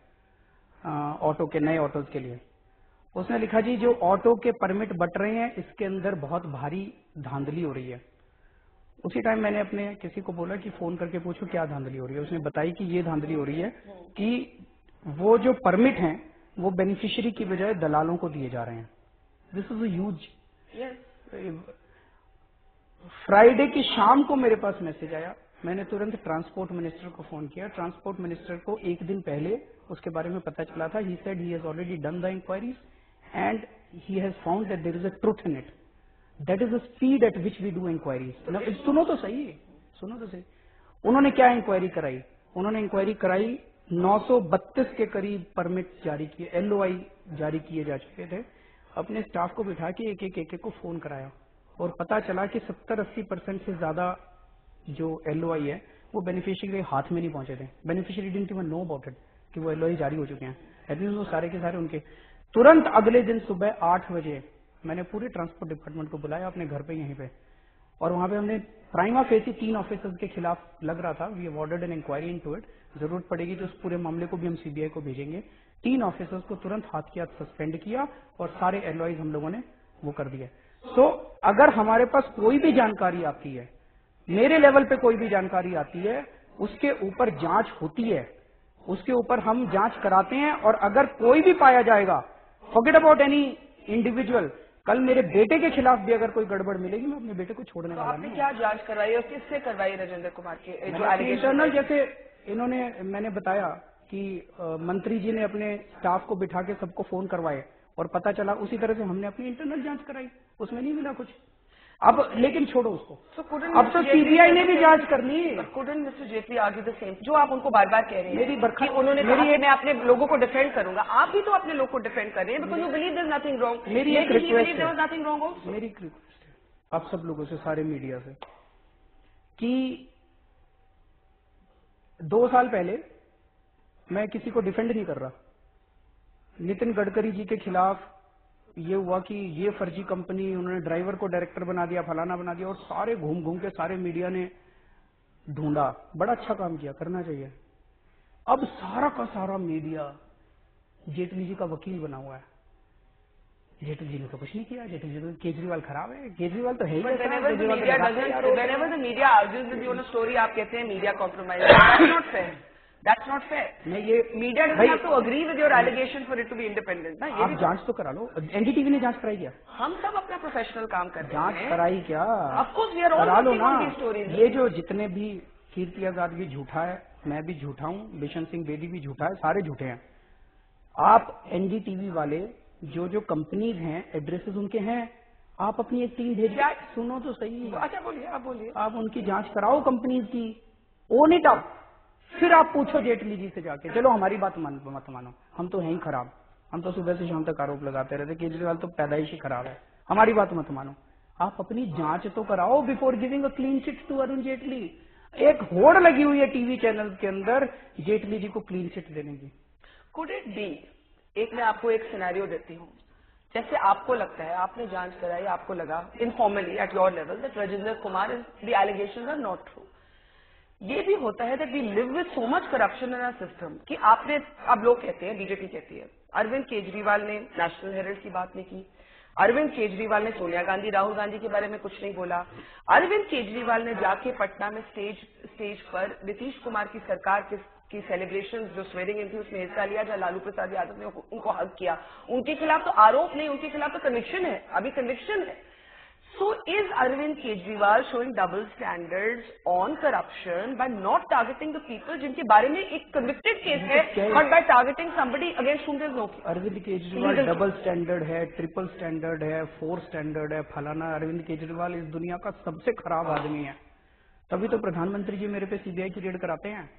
ऑटो के, नए ऑटोज के लिए। उसने लिखा जी जो ऑटो के परमिट बट रहे हैं इसके अंदर बहुत भारी धांधली हो रही है। उसी टाइम मैंने अपने किसी को बोला कि फोन करके पूछो क्या धांधली हो रही है। उसने बताई कि ये धांधली हो रही है कि वो जो परमिट हैं वो बेनिफिशियरी की बजाय दलालों को दिए जा रहे हैं। This is huge. फ्राइडे की शाम को मेरे पास मैसेज आया, मैंने तुरंत ट्रांसपोर्ट मिनिस्टर को फोन किया। ट्रांसपोर्ट मिनिस्टर को एक दिन पहले उसके बारे में पता चला था। He said he has already done the inquiries and he has found that there is a truth in it. That is the speed at which we do inquiries. सुनो तो सही, सुनो तो सही। उन्होंने क्या इंक्वायरी कराई? उन्होंने इंक्वायरी कराई 932 के करीब परमिट जारी किए, LOI जारी किए जा चुके थे। अपने स्टाफ को बिठा के एक एक को फोन कराया और पता चला कि 70-80% से ज्यादा जो LOI है वो बेनिफिशियरी के हाथ में नहीं पहुंचे थे। Beneficiary didn't even know about it कि वो LOI जारी हो चुके हैं। एटलीस्ट वो सारे के सारे उनके। तुरंत अगले दिन सुबह 8 बजे मैंने पूरे ट्रांसपोर्ट डिपार्टमेंट को बुलाया अपने घर पे यहीं पे, और वहां पे हमने प्राइमा फेसी 3 ऑफिसर्स के खिलाफ लग रहा था। We have ordered an inquiry into it. जरूरत पड़ेगी तो उस पूरे मामले को भी हम CBI को भेजेंगे। 3 ऑफिसर्स को तुरंत हाथ के हाथ सस्पेंड किया और सारे LOIs हम लोगों ने वो कर दिए। सो अगर हमारे पास कोई भी जानकारी आती है, मेरे लेवल पे कोई भी जानकारी आती है, उसके ऊपर जांच होती है, उसके ऊपर हम जांच कराते हैं। और अगर कोई भी पाया जाएगा, फॉरगेट अबाउट एनी इंडिविजुअल, कल मेरे बेटे के खिलाफ भी अगर कोई गड़बड़ मिलेगी मैं अपने बेटे को छोड़ने वाला नहीं। आपने क्या जांच करवाई और किससे करवाई राजेंद्र कुमार के जो इंटरनल? जैसे इन्होंने, मैंने बताया कि मंत्री जी ने अपने स्टाफ को बिठा के सबको फोन करवाए और पता चला, उसी तरह से हमने अपनी इंटरनल जांच कराई, उसमें नहीं मिला कुछ। अब लेकिन छोड़ो उसको, अब तो CBI ने भी जांच कर ली। couldn't mister Jaitley argue the same? जो आप उनको बार बार कह रहे हैं कि उन्होंने कहा कि मैं अपने लोगों को डिफेंड करूंगा, आप भी तो अपने लोग को डिफेंड कर रहे हैं because you believe there is nothing wrong. मेरी एक रिक्वेस्ट है, मेरी रिक्वेस्ट है आप सब लोगों से, सारे मीडिया से, कि 2 साल पहले मैं किसी को डिफेंड नहीं कर रहा। नितिन गडकरी जी के खिलाफ ये हुआ कि ये फर्जी कंपनी, उन्होंने ड्राइवर को डायरेक्टर बना दिया, फलाना बना दिया, और सारे घूम घूम के सारे मीडिया ने ढूंढा। बड़ा अच्छा काम किया, करना चाहिए। अब सारा का सारा मीडिया जेटली जी का वकील बना हुआ है। जेटली जी ने तो कुछ नहीं किया, जेटली जी तो केजरीवाल खराब है, केजरीवाल तो है ही। whenever the media argues with you on a story, आप कहते हैं media compromise. That's not fair. That's not fair. ये media doesn't have to agree with your allegation for it to be independent. ना ये आप जांच तो करा लो। NDTV ने जांच कराई क्या? हम सब अपना प्रोफेशनल काम कर रहे हैं। जांच कराई क्या? Of course we are all working on these stories. ये जो जितने भी कीर्ति आजाद भी झूठा है, मैं भी झूठा हूँ, बिशन सिंह बेदी भी झूठा है, सारे झूठे हैं। आप NDTV वाले जो कंपनीज हैं, एड्रेसेस उनके हैं, आप अपनी एक टीम भेजिए। सुनो तो सही। अच्छा बोलिए, आप बोलिए। आप उनकी जांच कराओ कंपनीज की, ओन इट अप। फिर आप पूछो जेटली जी से जाके, चलो हमारी बात मत मानो, हम तो हैं ही खराब, हम तो सुबह से शाम तक आरोप लगाते रहते, केजरीवाल तो पैदाइश ही खराब है, हमारी बात मत मानो। आप अपनी जांच तो कराओ before giving a clean chit to Arun Jaitley. एक होड़ लगी हुई है टीवी चैनल के अंदर जेटली जी को क्लीन चिट देने की। कुड इट बी, एक मैं आपको एक सिनेरियो देती हूँ, जैसे आपको लगता है, आपने जांच कराई, आपको लगा informally at your level that Rajendra Kumar the allegations are not true. ये भी होता है that we live with so much corruption in our system कि आपने, अब लोग कहते हैं, बीजेपी कहती है, अरविंद केजरीवाल ने नेशनल हेराल्ड की बात नहीं की, अरविंद केजरीवाल ने सोनिया गांधी, राहुल गांधी के बारे में कुछ नहीं बोला, अरविंद केजरीवाल ने जाके पटना में स्टेज पर नीतीश कुमार की सरकार की सेलिब्रेशन जो स्वेरिंग इन थी उसमें हिस्सा लिया, जहां लालू प्रसाद यादव ने उनको हक किया। उनके खिलाफ तो आरोप नहीं, उनके खिलाफ तो कन्विक्शन है, अभी कन्विक्शन है। So is Arvind Kejriwal showing double standards on corruption by not targeting the people जिनके बारे में एक convicted case है, but by targeting somebody against whom there is no case? Arvind Kejriwal double standard है, ट्रिपल स्टैंडर्ड है, 4 standard है, फलाना। अरविंद केजरीवाल इस दुनिया का सबसे खराब आदमी है, तभी तो प्रधानमंत्री जी मेरे पे CBI की रेड कराते हैं,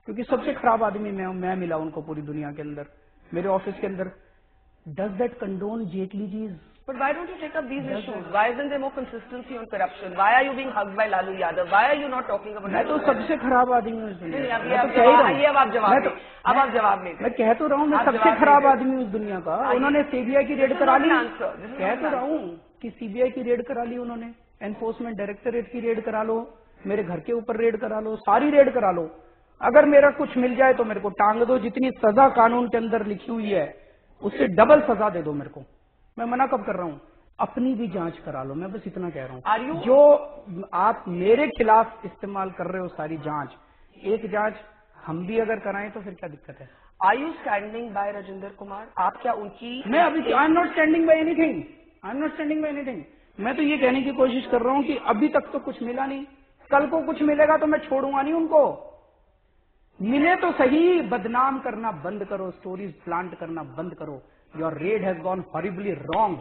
क्योंकि सबसे खराब आदमी मैं मिला उनको पूरी दुनिया के अंदर, मेरे ऑफिस के अंदर। Does that condone Jetli ji's? But why don't you take up these issues? Why isn't there more consistency on corruption? Why are you being hugged by Lalu Yadav? Why are you not talking about? मैं तो सबसे खराब आदमी हूँ इस दुनिया में। अब आप जवाब नहीं। मैं कह तो रहा हूँ मैं सबसे खराब आदमी हूँ इस दुनिया का। उन्होंने CBI की रेड करा ली, कह तो रहा हूँ कि CBI की रेड करा ली उन्होंने, एनफोर्समेंट डायरेक्टोरेट की रेड करा लो, मेरे घर के ऊपर रेड करा लो, सारी रेड करा लो। अगर मेरा कुछ मिल जाए तो मेरे को टांग दो, जितनी सजा कानून के अंदर लिखी हुई है उससे डबल सजा दे दो मेरे को। मैं मना कब कर रहा हूँ? अपनी भी जांच करा लो, मैं बस इतना कह रहा हूँ। जो आप मेरे खिलाफ इस्तेमाल कर रहे हो सारी जांच, एक जांच हम भी अगर कराएं तो फिर क्या दिक्कत है? Are you standing by Rajendra Kumar? आप क्या उनकी? मैं अभी I am not standing by anything, I am not standing by anything. मैं तो ये कहने की कोशिश कर रहा हूँ कि अभी तक तो कुछ मिला नहीं, कल को कुछ मिलेगा तो मैं छोड़ूंगा नहीं उनको। मिले तो सही, बदनाम करना बंद करो, स्टोरीज प्लांट करना बंद करो। Your red has gone horribly wrong.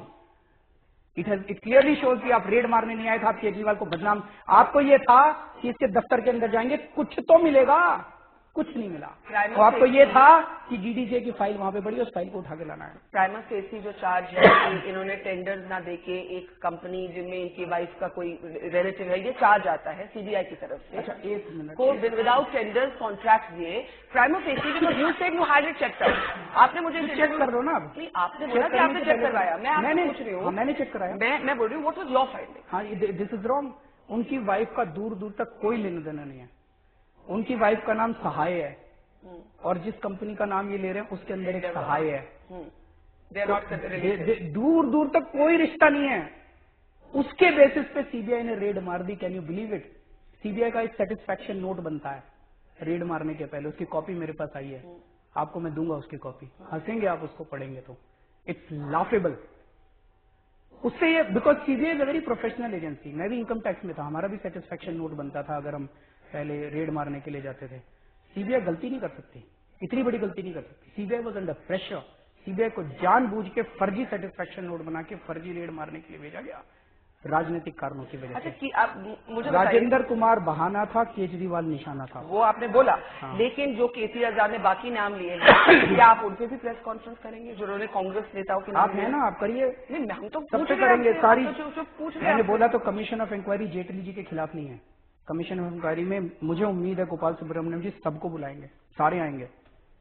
It clearly shows कि आप रेड मारने नहीं आए थे, आप केजरीवाल को बदनाम। आपको ये था कि इसके दफ्तर के अंदर जाएंगे कुछ तो मिलेगा, कुछ नहीं मिला। तो आपको ये था कि डीडीसी की फाइल वहां पे पड़ी, उस फाइल को उठा के लाना है। प्राइमा फेसी जो चार्ज है कि इन्होंने टेंडर्स ना देके एक कंपनी जिनमें इनकी वाइफ का कोई रिलेटिव है, ये चार्ज आता है सीबीआई की तरफ से। अच्छा, एक मिनट को विदाउट टेंडर्स कॉन्ट्रैक्ट दिए prima facie, because you said you had it check out. आपने मुझे चेक कर लो ना आप। नहीं, आपने बोला कि आपने चेक करवाया। मैं आपसे पूछ रही हूँ। मैंने चेक कराया। मैं बोल रही हूँ व्हाट वाज योर फाइंडिंग? हाँ, दिस इज रॉन्ग। उनकी वाइफ का दूर दूर तक कोई लेना देना नहीं है। उनकी वाइफ का नाम सहाय है और जिस कंपनी का नाम ये ले रहे हैं उसके अंदर एक सहाय है। दूर दूर तक कोई रिश्ता नहीं है। उसके बेसिस पे सीबीआई ने रेड मार दी। Can you believe it? CBI का एक सेटिस्फैक्शन नोट बनता है रेड मारने के पहले, उसकी कॉपी मेरे पास आई है, आपको मैं दूंगा उसकी कॉपी। हंसेंगे आप उसको पढ़ेंगे तो। It's laughable. उससे ये, because CBI is a very professional agency. मैं भी इनकम टैक्स में था, हमारा भी सेटिस्फैक्शन नोट बनता था अगर हम पहले रेड मारने के लिए जाते थे। सीबीआई गलती नहीं कर सकती, इतनी बड़ी गलती नहीं कर सकती। CBI was under pressure. CBI को जानबूझ के फर्जी सेटिस्फैक्शन नोट बना के फर्जी रेड मारने के लिए भेजा गया, राजनीतिक कारणों की वजह से। अच्छा, आप मुझे राजेंद्र कुमार बहाना था, केजरीवाल निशाना था, वो आपने बोला। हाँ। लेकिन जो केसी आजाद ने बाकी नाम लिए हैं, क्या आप उनके भी प्रेस कॉन्फ्रेंस करेंगे जिन्होंने कांग्रेस नेताओं के नाम? आप है ना, आप करिए। नहीं, हम तो सबसे करेंगे सारी। पूछ मैंने बोला तो commission of inquiry Jaitley ji के खिलाफ नहीं है। कमीशन ऑफ इंक्वायरी में मुझे उम्मीद है गोपाल सुब्रमण्यम जी सबको बुलाएंगे, सारे आएंगे।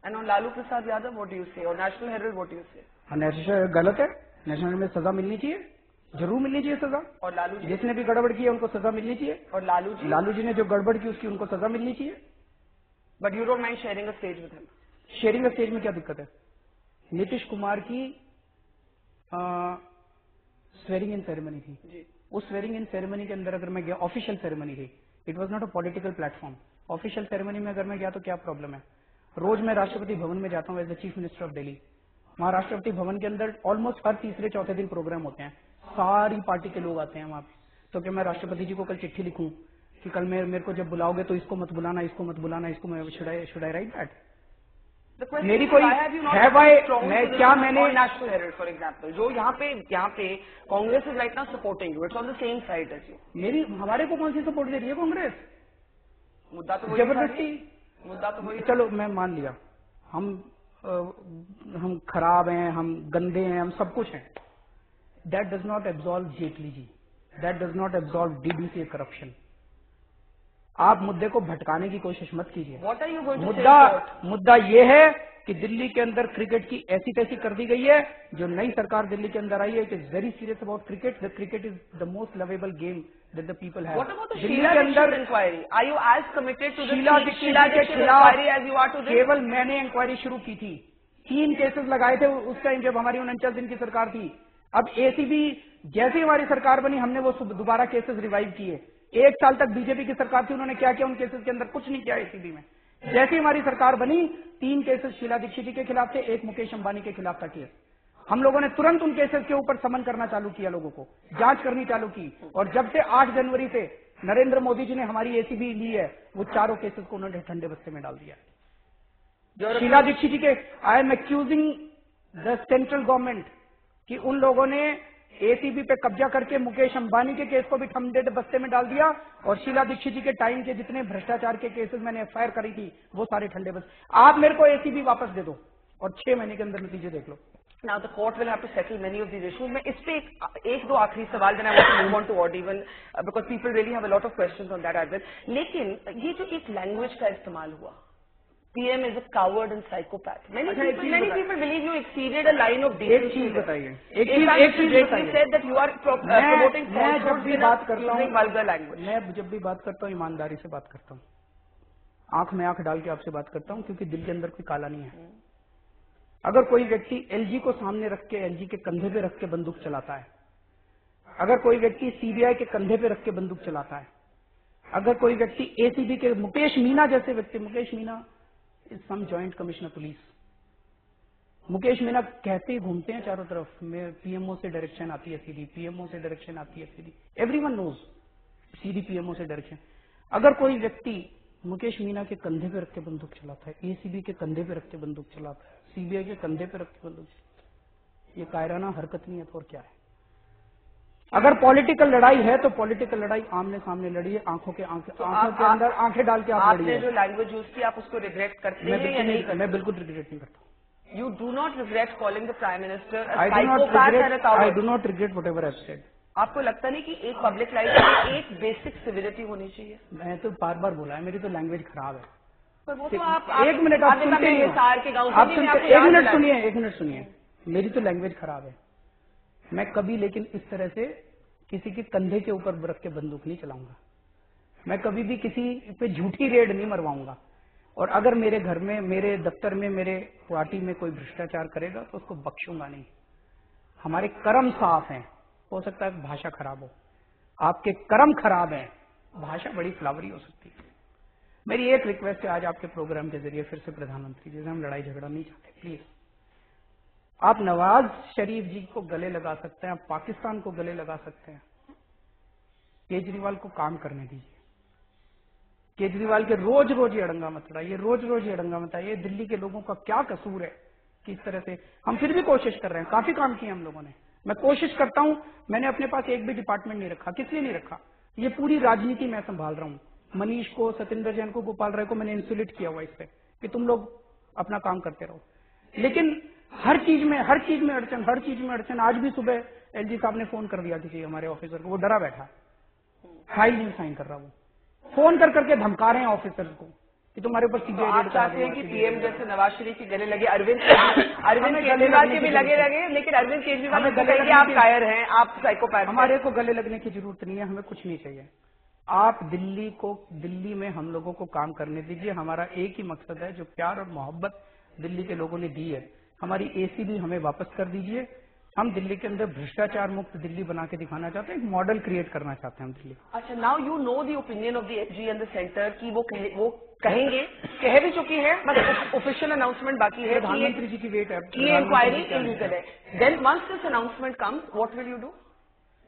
And on Lalu Prasad Yadav what do you से? और national Herald what do you से? नेशनल गलत है, नेशनल में सजा मिलनी चाहिए, जरूर मिलनी चाहिए सजा। और लालू जी जिसने भी गड़बड़ की है उनको सजा मिलनी चाहिए। और लालू जी ने जो गड़बड़ की उसकी उनको सजा मिलनी चाहिए। But you don't mind sharing a stage with him? Sharing a stage में क्या दिक्कत है? नीतीश कुमार की स्वेरिंग इन सेरेमनी थी जी। उस स्वेरिंग इन सेरेमनी के अंदर अगर मैं गया, ऑफिशियल सेरेमनी थी, it was not a political platform. Official ceremony में अगर मैं गया तो क्या प्रॉब्लम है? रोज मैं राष्ट्रपति भवन में जाता हूँ as the chief minister of Delhi. वहां राष्ट्रपति भवन के अंदर ऑलमोस्ट हर तीसरे चौथे दिन प्रोग्राम होते हैं, सारी पार्टी के लोग आते हैं वहां पे। तो क्या मैं राष्ट्रपति जी को कल चिट्ठी लिखूं कि कल मेरे को जब बुलाओगे तो इसको मत बुलाना, इसको मत बुलाना, इसको मैं शुड आई राइट दैट? मेरी कोई मैंने नेशनल हेराल्ड फॉर एग्जाम्पल, जो यहाँ पे Congress is right now supporting you, it's on the same side as you. हमारे को कौन सी सपोर्ट दे रही है कांग्रेस? मुद्दा तो जबरदस्ती, मुद्दा तो वही। चलो मैं मान लिया, हम खराब हैं, हम गंदे हैं, हम सब कुछ हैं। That does not absolve Jaitley ji, that does not absolve DDC corruption. आप मुद्दे को भटकाने की कोशिश मत कीजिए। मुद्दा ये है कि दिल्ली के अंदर क्रिकेट की ऐसी तैसी कर दी गई है। जो नई सरकार दिल्ली के अंदर आई है, it is very serious about cricket. The cricket is the most lovable game that the people have. Delhi के अंदर inquiry, are you as committed to Sheila Dikshit के खिलाफ केवल मैंने इंक्वायरी शुरू की थी। 3 केसेस लगाए थे उस टाइम जब हमारी 49 दिन की सरकार थी। अब एसीबी जैसी हमारी सरकार बनी, हमने वो दोबारा केसेस रिवाइव किए। 1 साल तक बीजेपी की सरकार थी, उन्होंने क्या किया? उन केसेस के अंदर कुछ नहीं किया एसीबी में। जैसे हमारी सरकार बनी, 3 केसेस शीला दीक्षित जी के खिलाफ थे, 1 मुकेश अंबानी के खिलाफ था केस। हम लोगों ने तुरंत उन केसेस के ऊपर समन करना चालू किया, लोगों को जांच करनी चालू की। और जब से 8 जनवरी से नरेंद्र मोदी जी ने हमारी एसीबी ली है, वो चारों केसेस को उन्होंने ठंडे बस्ते में डाल दिया। शीला दीक्षित जी के I am accusing the central government कि उन लोगों ने एसीबी पे कब्जा करके मुकेश अंबानी के केस को भी ठंडे बस्ते में डाल दिया। और शीला दीक्षित जी के टाइम के जितने भ्रष्टाचार के केसेस मैंने एफआईआर करी थी, वो सारे ठंडे बस्ते। आप मेरे को एसीबी वापस दे दो और 6 महीने के अंदर नतीजे देख लो। Now the court will have to settle many of these issues. मैं इस पे एक दो आखिरी सवाल, then I want to move on to odd even because people really have a lot of questions on that as well. लेकिन ये जो एक लैंग्वेज का इस्तेमाल हुआ, PM is a coward and psychopath. Many people believe you exceeded a line of decency. एक चीज बताइए, एक चीज बताइए। said that you are promoting falsehoods using vulgar language. मैं जब भी बात करता हूँ ईमानदारी से बात करता हूँ। आंख में आंख डाल के आपसे बात करता हूं, क्योंकि दिल के अंदर कोई काला नहीं है। अगर कोई व्यक्ति एलजी को सामने रख के, एलजी के कंधे पे रख के बंदूक चलाता है, अगर कोई व्यक्ति सीबीआई के कंधे पे रख के बंदूक चलाता है, अगर कोई व्यक्ति एसीबी के, मुकेश मीना जैसे व्यक्ति, Mukesh Meena is some joint commissioner police, Mukesh Meena कहते ही घूमते हैं चारों तरफ, में पीएमओ से डायरेक्शन आती है सीधी, पीएमओ से डायरेक्शन आती है सीधी, एवरीवन नोज सीधी पीएमओ से डायरेक्शन। अगर कोई व्यक्ति मुकेश मीना के कंधे पे रख के बंदूक चलाता है, एसीबी के कंधे पे रख के बंदूक चलाता है, सीबीआई के कंधे पे रख के बंदूक चलाता है, ये कायराना हरकत नहीं है तो और क्या है। अगर पॉलिटिकल लड़ाई है तो पॉलिटिकल लड़ाई आमने सामने लड़िए, आंखों के अंदर आंखें डाल के आप लड़िए। आपने जो लैंग्वेज यूज की, आप उसको रिग्रेट करते हैं या नहीं? मैं बिल्कुल रिग्रेट नहीं करता। You do not regret calling the Prime Minister a I psychopath and a coward. do not regret whatever I've said. आपको लगता नहीं कि एक पब्लिक लाइफ में एक बेसिक सिविलिटी होनी चाहिए? मैं तो बार बार बोला है, मेरी तो लैंग्वेज खराब है। पर वो तो आप एक मिनट आप सुनते नहीं हो। सार के गाँव आप सुनते, एक मिनट सुनिए, मेरी तो लैंग्वेज खराब है। मैं कभी लेकिन इस तरह से किसी के कंधे के ऊपर रख के बंदूक नहीं चलाऊंगा, मैं कभी भी किसी पे झूठी रेड नहीं मरवाऊंगा, और अगर मेरे घर में, मेरे दफ्तर में, मेरे पार्टी में कोई भ्रष्टाचार करेगा तो उसको बख्शूंगा नहीं। हमारे कर्म साफ हैं, हो सकता है भाषा खराब हो, आपके कर्म खराब हैं, भाषा बड़ी फ्लावरी हो सकती है। मेरी एक रिक्वेस्ट है आज आपके प्रोग्राम के जरिए फिर से प्रधानमंत्री जी से, हम लड़ाई झगड़ा नहीं चाहते, प्लीज आप नवाज शरीफ जी को गले लगा सकते हैं, आप पाकिस्तान को गले लगा सकते हैं, केजरीवाल को काम करने दीजिए। केजरीवाल के रोज रोज ये अड़ंगा मत उड़ाइए, रोज रोज ये अड़ंगा मत आइए। दिल्ली के लोगों का क्या कसूर है कि इस तरह से, हम फिर भी कोशिश कर रहे हैं, काफी काम किया हम लोगों ने। मैं कोशिश करता हूं, मैंने अपने पास एक भी डिपार्टमेंट नहीं रखा, किस लिए नहीं रखा, ये पूरी राजनीति मैं संभाल रहा हूं। मनीष को, सत्येंद्र जैन को, गोपाल राय को मैंने इंसुलेट किया हुआ इस पे कि तुम लोग अपना काम करते रहो, लेकिन हर चीज में अड़चन, हर चीज में अड़चन। आज भी सुबह एलजी साहब ने फोन कर दिया किसी हमारे ऑफिसर को, वो डरा बैठा, फाइल नहीं साइन कर रहा, वो फोन कर करके धमका रहे हैं ऑफिसर्स को कि तुम्हारे ऊपर सीबीआई रेड। चाहते हैं कि पीएम जैसे नवाज शरीफ के गले लगे, अरविंद केजरीवाल के भी लगे, लेकिन अरविंद केजरीवाल कहेंगे आप कायर हैं, आप साइकोपैथ। हमारे को गले लगने की जरूरत नहीं है, हमें कुछ नहीं चाहिए। आप दिल्ली में हम लोगों को काम करने दीजिए। हमारा एक ही मकसद है, जो प्यार और मोहब्बत दिल्ली के लोगों ने दी है, हमारी एसीबी हमें वापस कर दीजिए। हम दिल्ली के अंदर भ्रष्टाचार मुक्त दिल्ली बना के दिखाना चाहते हैं, एक मॉडल क्रिएट करना चाहते हैं हम दिल्ली। अच्छा, now you know the opinion of the SG and the centre कि वो कहेंगे, कह भी चुकी है, मतलब ऑफिशियल अनाउंसमेंट बाकी है, प्रधानमंत्री जी की वेट है, ये इंक्वायरी इलीगल है। Then once this announcement comes, what will you do?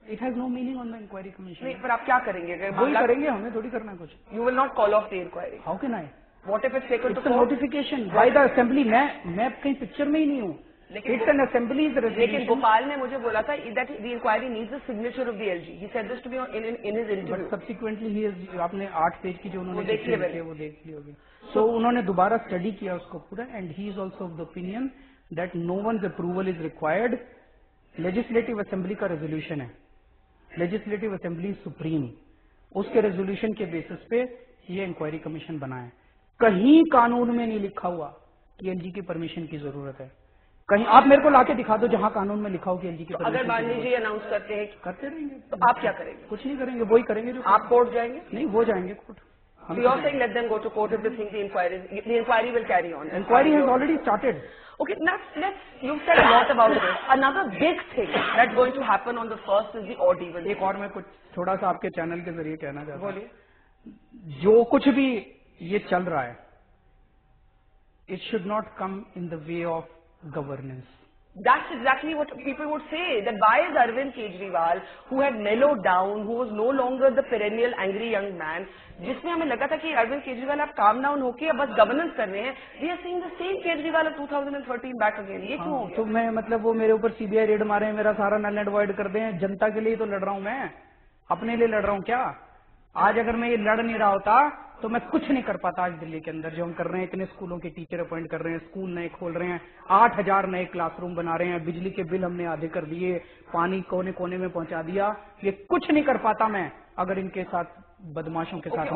It has no meaning on the inquiry commission. नहीं, पर आप क्या करेंगे? वही करेंगे, हमें थोड़ी करना कुछ। You will not call off the inquiry? How can I? What if it's taken to notification by the assembly? मैं कहीं पिक्चर में ही नहीं हूँ, इट्स एन असेंबली। लेकिन गोपाल ने मुझे बोला था that the inquiry needs the signature of the LG. He said this to be in his interview. Subsequently he, आपने 8 पेज की जो उन्होंने देखी है वो देख ली होगी। सो उन्होंने दोबारा स्टडी किया उसको पूरा, and he is also of the opinion that no one's approval is required. Legislative assembly का रेजोल्यूशन है, लेजिस्लेटिव असेंबली सुप्रीम, उसके रेजोल्यूशन के बेसिस पे ये इंक्वायरी कमीशन बना है। कहीं कानून में नहीं लिखा हुआ कि एलजी की परमिशन की जरूरत है। कहीं आप मेरे को लाके दिखा दो जहां कानून में लिखा हो कि एलजी की परमिशन। अगर मान लीजिए अनाउंस करते हैं, करते रहेंगे, तो आप क्या करेंगे? कुछ नहीं करेंगे, वही करेंगे जो आप कोर्ट जाएंगे? नहीं, वो जाएंगे court. So you're saying let them go to court if they think the inquiry will carry on. Inquiry has already started. Okay, you've said a lot about this. Another big thing that's going to happen on the 1st is the odd even. एक और मैं कुछ थोड़ा सा आपके channel के जरिए कहना चाहता हूँ। बोलिए। जो कुछ भी ये चल रहा है, it should not come in the way of governance. That's exactly what people would say, that why is Arvind Kejriwal, who had mellowed down, who was no longer the perennial angry young man, जिसमें हमें लगा था कि अरविंद केजरीवाल आप calm down होके अब बस governance कर रहे हैं, we are seeing the same Kejriwal of 2013 back again. ये क्यों हो गया? तो मैं मतलब वो मेरे ऊपर सीबीआई रेड मारे, मेरा सारा नल एंड वॉइड कर दें, जनता के लिए तो लड़ रहा हूं, मैं अपने लिए लड़ रहा हूं क्या? आज अगर मैं ये लड़ नहीं रहा होता तो मैं कुछ नहीं कर पाता। आज दिल्ली के अंदर जो हम कर रहे हैं, इतने स्कूलों के टीचर अपॉइंट कर रहे हैं, स्कूल नए खोल रहे हैं, 8000 नए क्लासरूम बना रहे हैं, बिजली के बिल हमने आधे कर दिए, पानी कोने कोने में पहुंचा दिया, ये कुछ नहीं कर पाता मैं अगर इनके साथ बदमाशों के साथ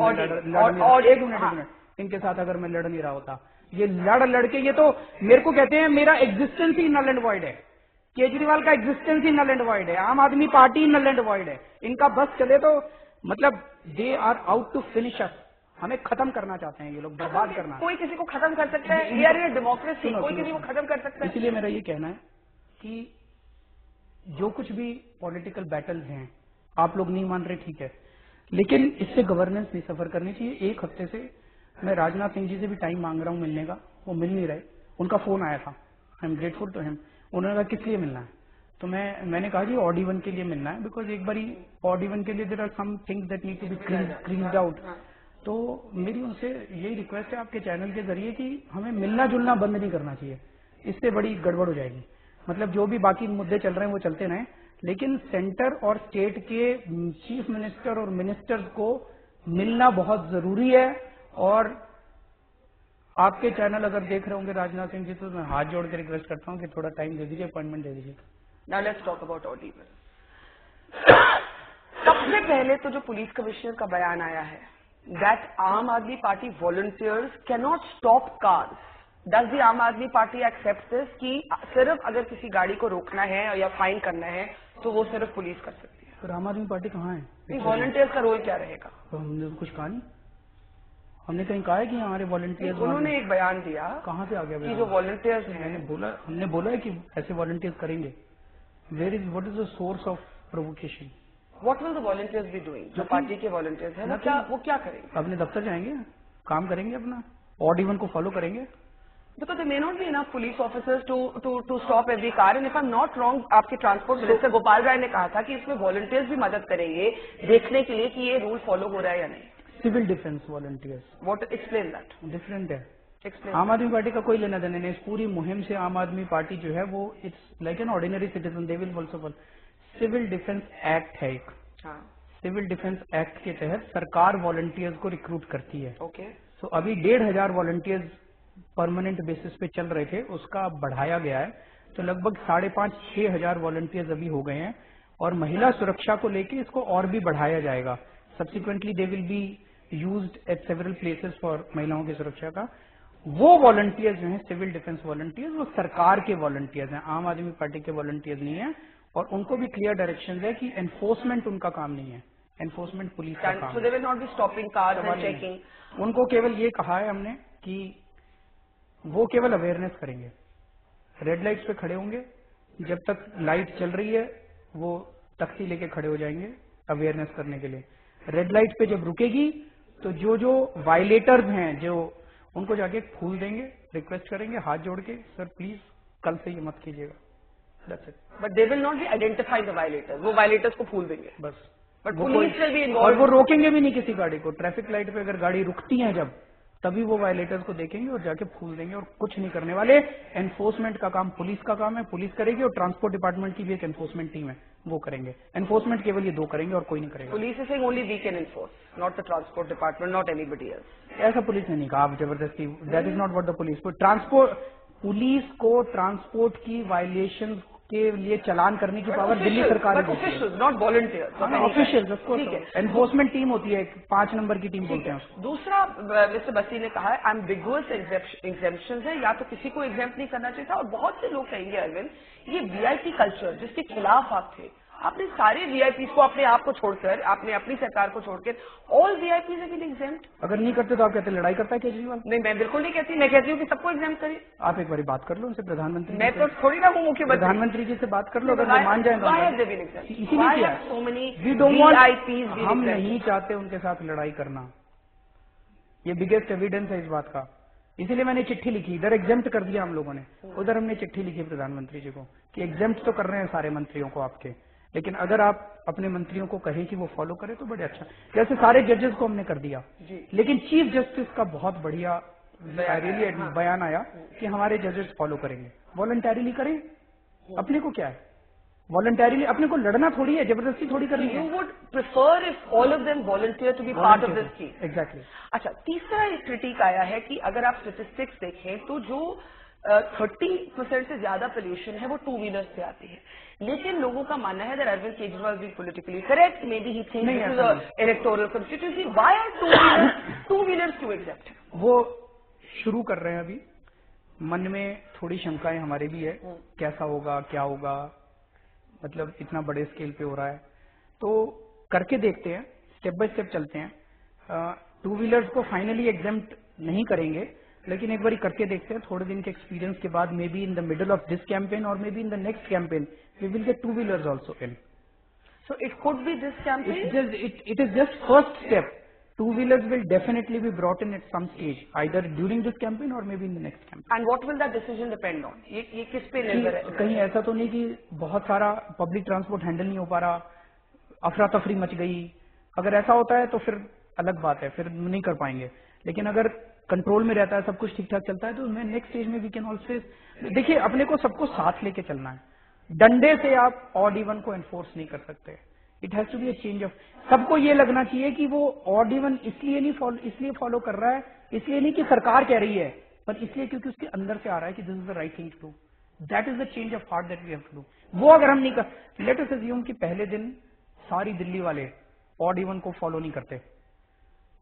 इनके साथ अगर मैं लड़ नहीं रहा होता। ये लड़ के ये तो मेरे को कहते हैं मेरा एग्जिस्टेंस ही नल एंड वॉइड है, केजरीवाल का एग्जिस्टेंस ही नल एंड वॉइड है, Aam Aadmi party null and void है। इनका बस चले तो मतलब they are out to finish us. हमें खत्म करना चाहते हैं ये लोग, बर्बाद करना। कोई किसी को खत्म कर सकता है, वी आर इन डेमोक्रेसी, कोई किसी को खत्म कर सकता है। इसीलिए मेरा ये कहना है कि जो कुछ भी पॉलिटिकल बैटल्स हैं, आप लोग नहीं मान रहे, ठीक है, लेकिन इससे गवर्नेंस नहीं सफर करनी चाहिए। एक हफ्ते से मैं राजनाथ सिंह जी से भी टाइम मांग रहा हूं मिलने का, वो मिल नहीं रहे। उनका फोन आया था, I am grateful to him. उन्होंने कहा किस लिए मिलना है, तो मैंने कहा जी ऑड इवन के लिए मिलना है, बिकॉज एक बारी ऑड इवन के लिए there are some things that need to be cleaned out. तो मेरी उनसे यही रिक्वेस्ट है आपके चैनल के जरिए कि हमें मिलना जुलना बंद नहीं करना चाहिए, इससे बड़ी गड़बड़ हो जाएगी। मतलब जो भी बाकी मुद्दे चल रहे हैं वो चलते रहें, लेकिन सेंटर और स्टेट के चीफ मिनिस्टर और मिनिस्टर्स को मिलना बहुत जरूरी है। और आपके चैनल अगर देख रहे होंगे राजनाथ सिंह जी, तो मैं हाथ जोड़ के रिक्वेस्ट करता हूं कि थोड़ा टाइम दे दीजिए, अपॉइंटमेंट दे दीजिए। Now let's talk about odd even. सबसे पहले तो जो पुलिस कमिश्नर का बयान आया है दैट आम Aadmi party volunteers can not stop cars, does the आम आदमी पार्टी एक्सेप्ट दिस कि सिर्फ अगर किसी गाड़ी को रोकना है या फाइन करना है तो वो सिर्फ पुलिस कर सकती है? फिर आम आदमी पार्टी कहाँ है? वॉलंटियर्स का रोल क्या रहेगा? तो हमने तो कुछ कहा नहीं, हमने कहीं कहा है कि हमारे वॉलंटियर्स, उन्होंने एक बयान दिया, कहाँ से आ गया कि जो वॉलंटियर्स हैं, हमने बोला है कि ऐसे वॉलंटियर्स करेंगे। What is the source of provocation? What will the volunteers be doing? जो पार्टी के वॉलंटियर्स हैं वो क्या करेंगे? अपने दफ्तर जाएंगे, काम करेंगे, अपना ऑड इवन को फॉलो करेंगे। Because there may not be enough police officers to stop every car. And if I'm not wrong, आपके ट्रांसपोर्ट मिनिस्टर गोपाल राय ने कहा था कि इसमें वॉलंटियर्स भी मदद करेंगे देखने के लिए कि ये रूल फॉलो हो रहा है या नहीं। Civil defence volunteers, what explain that? Different है। एक्सप्लेन। आम आदमी पार्टी का कोई लेना देना नहीं इस पूरी मुहिम से। आम आदमी पार्टी जो है वो it's like an ordinary citizen, they will also follow. Civil defence act है एक, सिविल डिफेंस एक्ट के तहत सरकार वॉलंटियर्स को रिक्रूट करती है। ओके। तो अभी 1,500 वॉलंटियर्स परमानेंट बेसिस पे चल रहे थे, उसका बढ़ाया गया है, तो लगभग 5,500-6 हजार वॉलंटियर्स अभी हो गए हैं। और महिला सुरक्षा को लेके इसको और भी बढ़ाया जाएगा। Subsequently they will be used eight several places for महिलाओं की सुरक्षा का। वो वॉलंटियर्स जो हैं सिविल डिफेंस वॉलंटियर्स, वो सरकार के वॉलंटियर्स हैं, आम आदमी पार्टी के वॉलंटियर्स नहीं है। और उनको भी क्लियर डायरेक्शन है कि एनफोर्समेंट उनका काम नहीं है, एनफोर्समेंट पुलिस का काम So they will not be stopping cars and checking. उनको केवल ये कहा है हमने कि वो केवल अवेयरनेस करेंगे। रेड लाइट्स पे खड़े होंगे, जब तक लाइट चल रही है वो तख्ती लेके खड़े हो जाएंगे अवेयरनेस करने के लिए। रेड लाइट पे जब रुकेगी तो जो वायलेटर्स हैं जो उनको जाके फूल देंगे, रिक्वेस्ट करेंगे हाथ जोड़ के, सर प्लीज कल से ये मत कीजिएगा। That's it. But they will not be identifying the violators. वो वायलेटर्स को फूल देंगे बस। बट पुलिस विल बी और इन्वॉल्व। वो रोकेंगे भी नहीं किसी गाड़ी को। ट्रैफिक लाइट पे अगर गाड़ी रुकती है जब, तभी वो वायलेटर्स को देखेंगे और जाके फूल देंगे और कुछ नहीं करने वाले। एनफोर्समेंट का काम पुलिस का काम है, पुलिस करेगी, और ट्रांसपोर्ट डिपार्टमेंट की भी एक एनफोर्समेंट टीम है, वो करेंगे। एनफोर्समेंट केवल ये दो करेंगे और कोई नहीं करेगा। Police is saying only we can enforce, not the transport department, not anybody else. ऐसा पुलिस ने नहीं कहा आप जबरदस्ती, that is not what the police. Transport police को ट्रांसपोर्ट की वायलेशन के लिए चालान करने की पावर दिल्ली सरकार है। Officials not volunteers. ऑफिशियल्स ठीक है, एनफोर्समेंट टीम होती है, 5 नंबर की टीम बोलते हैं उसको। दूसरा, मिस्टर बसी ने कहा है एम्बिगुअस एग्जेम्पशन है, या तो किसी को एग्जेम्प्ट नहीं करना चाहिए था। और बहुत से लोग कहेंगे अरविंद, ये वीआईपी कल्चर जिसके खिलाफ आप थे, आपने सारे वीआईपी को अपने आप को छोड़कर, आपने अपनी सरकार को छोड़कर ऑल वीआईपी से एग्जेम्प्ट। अगर नहीं करते तो आप कहते लड़ाई करता है केजरीवाल? नहीं, मैं बिल्कुल नहीं कहती। मैं कहती हूँ कि सबको एग्जाम करिए। आप एक बार बात कर लो उनसे, प्रधानमंत्री। मैं तो थोड़ी ना हूँ मुख्यमंत्री। प्रधानमंत्री जी से बात कर लो, अगर वो मान जाए तो। इसीलिए क्या हम नहीं चाहते उनके साथ लड़ाई करना, ये बिगेस्ट एविडेंस है इस बात का। इसीलिए मैंने चिट्ठी लिखी, इधर एग्जेम्प्ट कर दिया हम लोगों ने, उधर हमने चिट्ठी लिखी प्रधानमंत्री जी को कि एग्जेम्प्ट तो कर रहे हैं सारे मंत्रियों को आपके, लेकिन अगर आप अपने मंत्रियों को कहें कि वो फॉलो करें तो बड़े अच्छा। जैसे सारे जजेस को हमने कर दिया, लेकिन चीफ जस्टिस का बहुत बढ़िया बयान आया कि हमारे जजेस फॉलो करेंगे। वॉलंटरीली करें, अपने को क्या है, वॉलंटरीली अपने को लड़ना थोड़ी है, जबरदस्ती थोड़ी करनी है। You would prefer if all of them volunteer to be part of this case. Exactly. अच्छा, तीसरा एक क्रिटिक आया है कि अगर आप स्टेटिस्टिक्स देखें तो जो 30% से ज्यादा पोल्यूशन है वो 2 व्हीलर्स से आती है। लेकिन लोगों का मानना है that Arvind Kejriwal being politically correct, maybe he thinks this is a electoral constituency, why are 2 wheelers to accept? वो शुरू कर रहे हैं अभी, मन में थोड़ी शंकाएं हमारे भी है, कैसा होगा, क्या होगा, मतलब इतना बड़े स्केल पे हो रहा है, तो करके देखते हैं, स्टेप बाय स्टेप चलते हैं। टू व्हीलर्स को फाइनली एग्जेम्प्ट नहीं करेंगे, लेकिन एक बार करके देखते हैं। थोड़े दिन के एक्सपीरियंस के बाद may be in the middle of this campaign और may be in the next campaign we will get to wheelers also in. So it could be this campaign? It is just first step. Two wheelers will definitely be brought in at some stage, either during this campaign or maybe in the next campaign. And what will that decision depend on? ये किस पे निर्भर है? कहीं ऐसा तो नहीं कि बहुत सारा पब्लिक ट्रांसपोर्ट हैंडल नहीं हो पा रहा, अफरा तफरी मच गई। अगर ऐसा होता है तो फिर अलग बात है, फिर नहीं कर पाएंगे। लेकिन अगर कंट्रोल में रहता है, सब कुछ ठीक ठाक चलता है, तो मैं नेक्स्ट स्टेज में वी कैन ऑलवेज, देखिए अपने को सबको साथ लेके चलना है। डंडे से आप ऑड इवन को एनफोर्स नहीं कर सकते। It has to be a change of, सबको ये लगना चाहिए कि वो ऑड इवन इसलिए फॉलो कर रहा है, इसलिए नहीं कि सरकार कह रही है, पर इसलिए क्योंकि उसके अंदर से आ रहा है कि this is the right thing to do. That is the change of heart that we have to do. वो अगर हम नहीं कर, लेट अस अज्यूम कि पहले दिन सारी दिल्ली वाले ऑड इवन को फॉलो नहीं करते,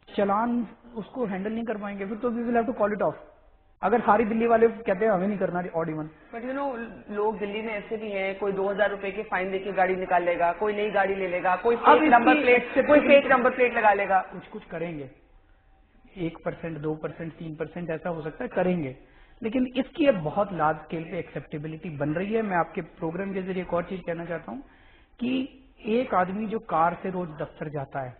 चलान उसको हैंडल नहीं कर पाएंगे, फिर तो we will have to call it off. अगर सारी दिल्ली वाले कहते हैं हमें नहीं करना odd even. But you know, लोग दिल्ली में ऐसे भी हैं, कोई 2000 रुपए के फाइन देके गाड़ी निकाल लेगा, कोई नई गाड़ी ले लेगा, कोई फेक नंबर प्लेट लगा लेगा। कुछ करेंगे, 1%, 2%, 3% ऐसा हो सकता है, करेंगे। लेकिन इसकी अब बहुत लार्ज स्केल पे एक्सेप्टेबिलिटी बन रही है। मैं आपके प्रोग्राम के जरिए एक और चीज कहना चाहता हूँ कि एक आदमी जो कार से रोज दफ्तर जाता है,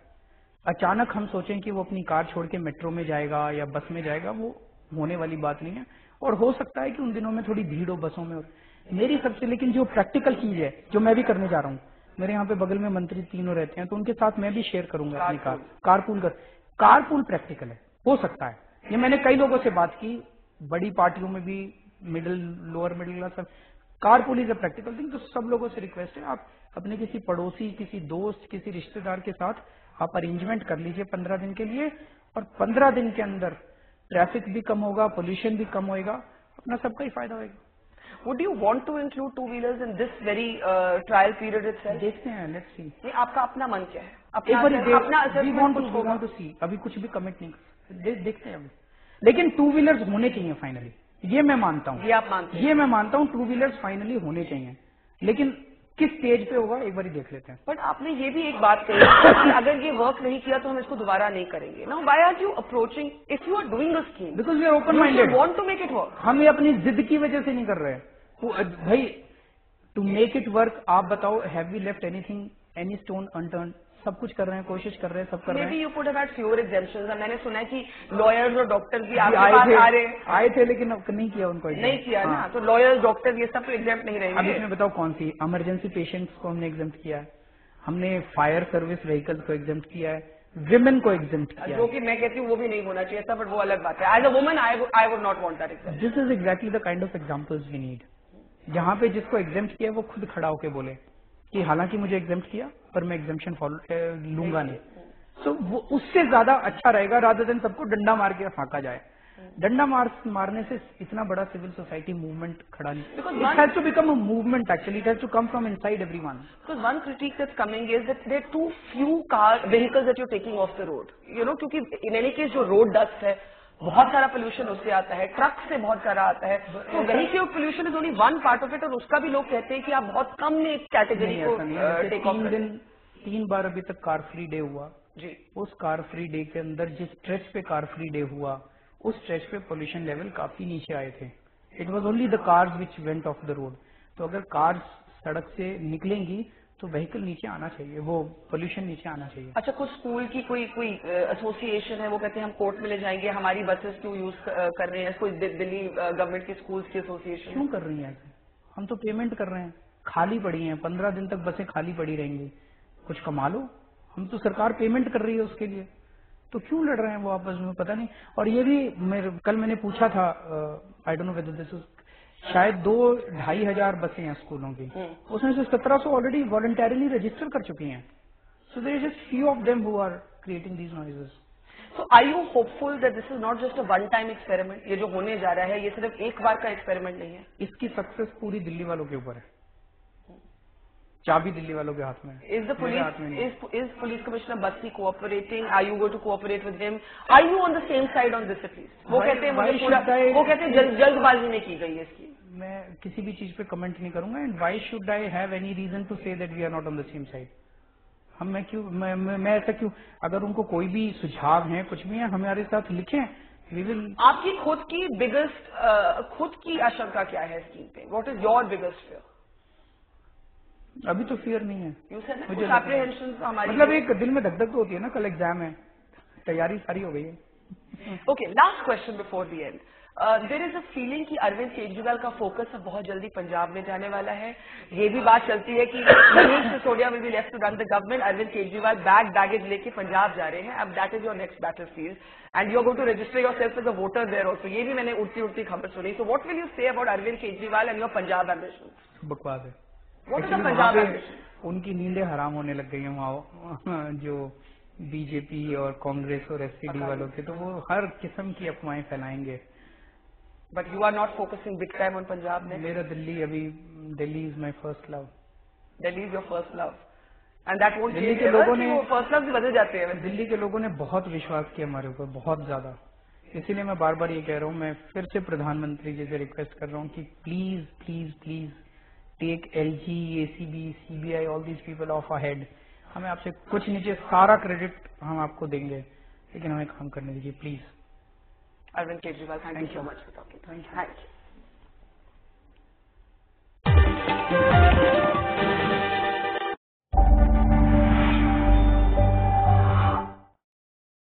अचानक हम सोचें कि वो अपनी कार छोड़ के मेट्रो में जाएगा या बस में जाएगा, वो होने वाली बात नहीं है। और हो सकता है कि उन दिनों में थोड़ी भीड़ हो बसों में। मेरी सबसे, लेकिन जो प्रैक्टिकल चीज है जो मैं भी करने जा रहा हूँ, मेरे यहाँ पे बगल में मंत्री तीनों रहते हैं, तो उनके साथ मैं भी शेयर करूंगा अपनी कारपूल प्रैक्टिकल है, हो सकता है। ये मैंने कई लोगों से बात की, बड़ी पार्टियों में भी, middle lower middle class, carpool is a practical thing. तो सब लोगों से रिक्वेस्ट है, आप अपने किसी पड़ोसी, किसी दोस्त, किसी रिश्तेदार के साथ आप अरेंजमेंट कर लीजिए 15 दिन के लिए, और 15 दिन के अंदर ट्रैफिक भी कम होगा, पोल्यूशन भी कम होगा, अपना सबका ही फायदा होगा। Would you want to include two wheelers in this very trial period itself? देखते हैं, लेट्स सी। ये आपका अपना मन क्या है? अपना सी, अभी कुछ भी कमिट नहीं कर, देखते हैं अभी। लेकिन टू व्हीलर्स होने चाहिए फाइनली, ये मैं मानता हूँ। ये आप मानते हैं? ये मैं मानता हूँ, टू व्हीलर्स फाइनली होने चाहिए, लेकिन किस स्टेज पे होगा एक बार देख लेते हैं। बट आपने ये भी एक बात कही कि अगर ये वर्क नहीं किया तो हम इसको दोबारा नहीं करेंगे। Now why are you approaching, if you are doing the scheme because we are open minded, want to make it work. हम ये अपनी जिद की वजह से नहीं कर रहे हैं भाई। टू मेक इट वर्क, आप बताओ, have we left anything, any stone unturned? सब कुछ कर रहे हैं, कोशिश कर रहे हैं, सब कर रहे हैं। Maybe you could have had fewer exemptions. मैंने सुना है कि लॉयर्स और डॉक्टर्स भी आपके पास आए थे, लेकिन नहीं किया उनको, नहीं किया ना। तो लॉयर्स, डॉक्टर्स ये सब तो एग्जाम्प्ट नहीं रहेंगे। अब इसमें बताओ कौन सी? इमरजेंसी पेशेंट्स को हमने एग्जाम्प्ट किया है, हमने फायर सर्विस व्हीकल्स को एग्जाम्प्ट किया है, विमेन को एग्जाम्प्ट किया, जो कि मैं कहती हूँ वो भी नहीं होना चाहिए था, बट वो अलग बात है। As a woman I would not want that exempt. This is exactly the kind of examples we need, जहाँ पे जिसको एग्जाम्प्ट किया वो खुद खड़ा होके बोले कि हालांकि मुझे एग्जाम्प्ट किया पर मैं एग्जाम्पशन लूंगा नहीं। तो वो उससे ज्यादा अच्छा रहेगा, रादर देन सबको डंडा मार के फांका जाए। डंडा मारने से इतना बड़ा सिविल सोसाइटी मूवमेंट खड़ा नहीं, it has to become a movement actually, it has to come from inside everyone. Because one critique that's coming is that there are too few vehicles that you're taking off the road. You know, क्योंकि in any case जो road dust है, बहुत सारा pollution उससे आता है, truck से बहुत सारा आता है, तो vehicle pollution is only one part of it, और उसका भी लोग कहते हैं कि आप बहुत कम में एक कैटेगरी को टेक ऑफ करें। 3 बार अभी तक कार फ्री डे हुआ जी। उस कार फ्री डे के अंदर जिस स्ट्रेच पे कार फ्री डे हुआ, उस स्ट्रेच पे पोल्यूशन लेवल काफी नीचे आए थे। It was only the cars which went of the road. तो अगर कार्स सड़क से निकलेंगी तो व्हीकल नीचे आना चाहिए, वो पोल्यूशन नीचे आना चाहिए। अच्छा, कुछ स्कूल की कोई एसोसिएशन है, वो कहते हैं हम कोर्ट में ले जाएंगे, हमारी बसेस क्यों यूज कर रहे हैं? कोई दिल्ली गवर्नमेंट की स्कूल्स की एसोसिएशन क्यों कर रही है? हम तो पेमेंट कर रहे हैं, खाली पड़ी हैं, 15 दिन तक बसें खाली पड़ी रहेंगी, कुछ कमा लो। हम तो सरकार पेमेंट कर रही है उसके लिए, तो क्यों लड़ रहे हैं वो आपस में, पता नहीं। और ये भी कल मैंने पूछा था, I don't know whether this, शायद 2-2.5 हजार बसें हैं स्कूलों की, उसमें से 1700 ऑलरेडी वॉलंटरीली रजिस्टर कर चुकी हैं। So there is just few of them who are creating these noises. So are you hopeful that this is not just a one time experiment? ये जो होने जा रहा है ये सिर्फ एक बार का एक्सपेरिमेंट नहीं है। इसकी सक्सेस पूरी दिल्ली वालों के ऊपर है, चाबी दिल्ली वालों के हाथ में है। Is police commissioner Basti cooperating? Are you going to cooperate with him? Are you on the same side on this at least? वो कहते हैं जल्दबाजी में की गई है इसकी। मैं किसी भी चीज पे कमेंट नहीं करूंगा, and why should I have any reason to say that we are not on the same side? मैं ऐसा क्यों, अगर उनको कोई भी सुझाव है, कुछ भी है, हमारे साथ लिखें, वी विल। आपकी खुद की आशंका क्या है स्कीम पे? What is your biggest fear? अभी तो फियर नहीं है। मुझे एप्रीहेंशन हमारी, मतलब एक दिल में धक धक तो होती है ना, कल एग्जाम है, तैयारी सारी हो गई है। Okay, last question before the end. There is a feeling कि अरविंद केजरीवाल का फोकस अब बहुत जल्दी पंजाब में जाने वाला है। ये भी बात चलती है कि Manish Sisodia will be left to run the government, Arvind Kejriwal baggage लेके पंजाब जा रहे हैं। अब that is your next battle field and you are going to register yourself as a voter there also. ये भी मैंने उड़ती खबर सुनी। So what will you say about Arvind Kejriwal and your Punjab ambition? बकवास है। What is the Punjab ambition? उनकी नींदें हराम होने लग गई हैं वहाँ, जो बीजेपी और कांग्रेस और एससीडी वालों के, तो वो हर किस्म की अफवाहें फैलाएंगे। But you are not focusing big time on Punjab में? मेरा Delhi is my first love. Delhi is your first love and that won't Delhi के लोगों ने, फर्स्ट लव से बदल जाते हैं। दिल्ली के लोगोों ने बहुत विश्वास किया हमारे ऊपर, बहुत ज्यादा। इसीलिए मैं बार बार ये कह रहा हूँ, मैं फिर से प्रधानमंत्री जी से रिक्वेस्ट कर रहा हूँ कि please please please take LG, ACB, CBI, all these people of a head. हमें आपसे कुछ नीचे, सारा क्रेडिट हम आपको देंगे, लेकिन हमें काम करने दीजिए please. Arvind Kejriwal, thank you so much for talking. Thank you. Thank you.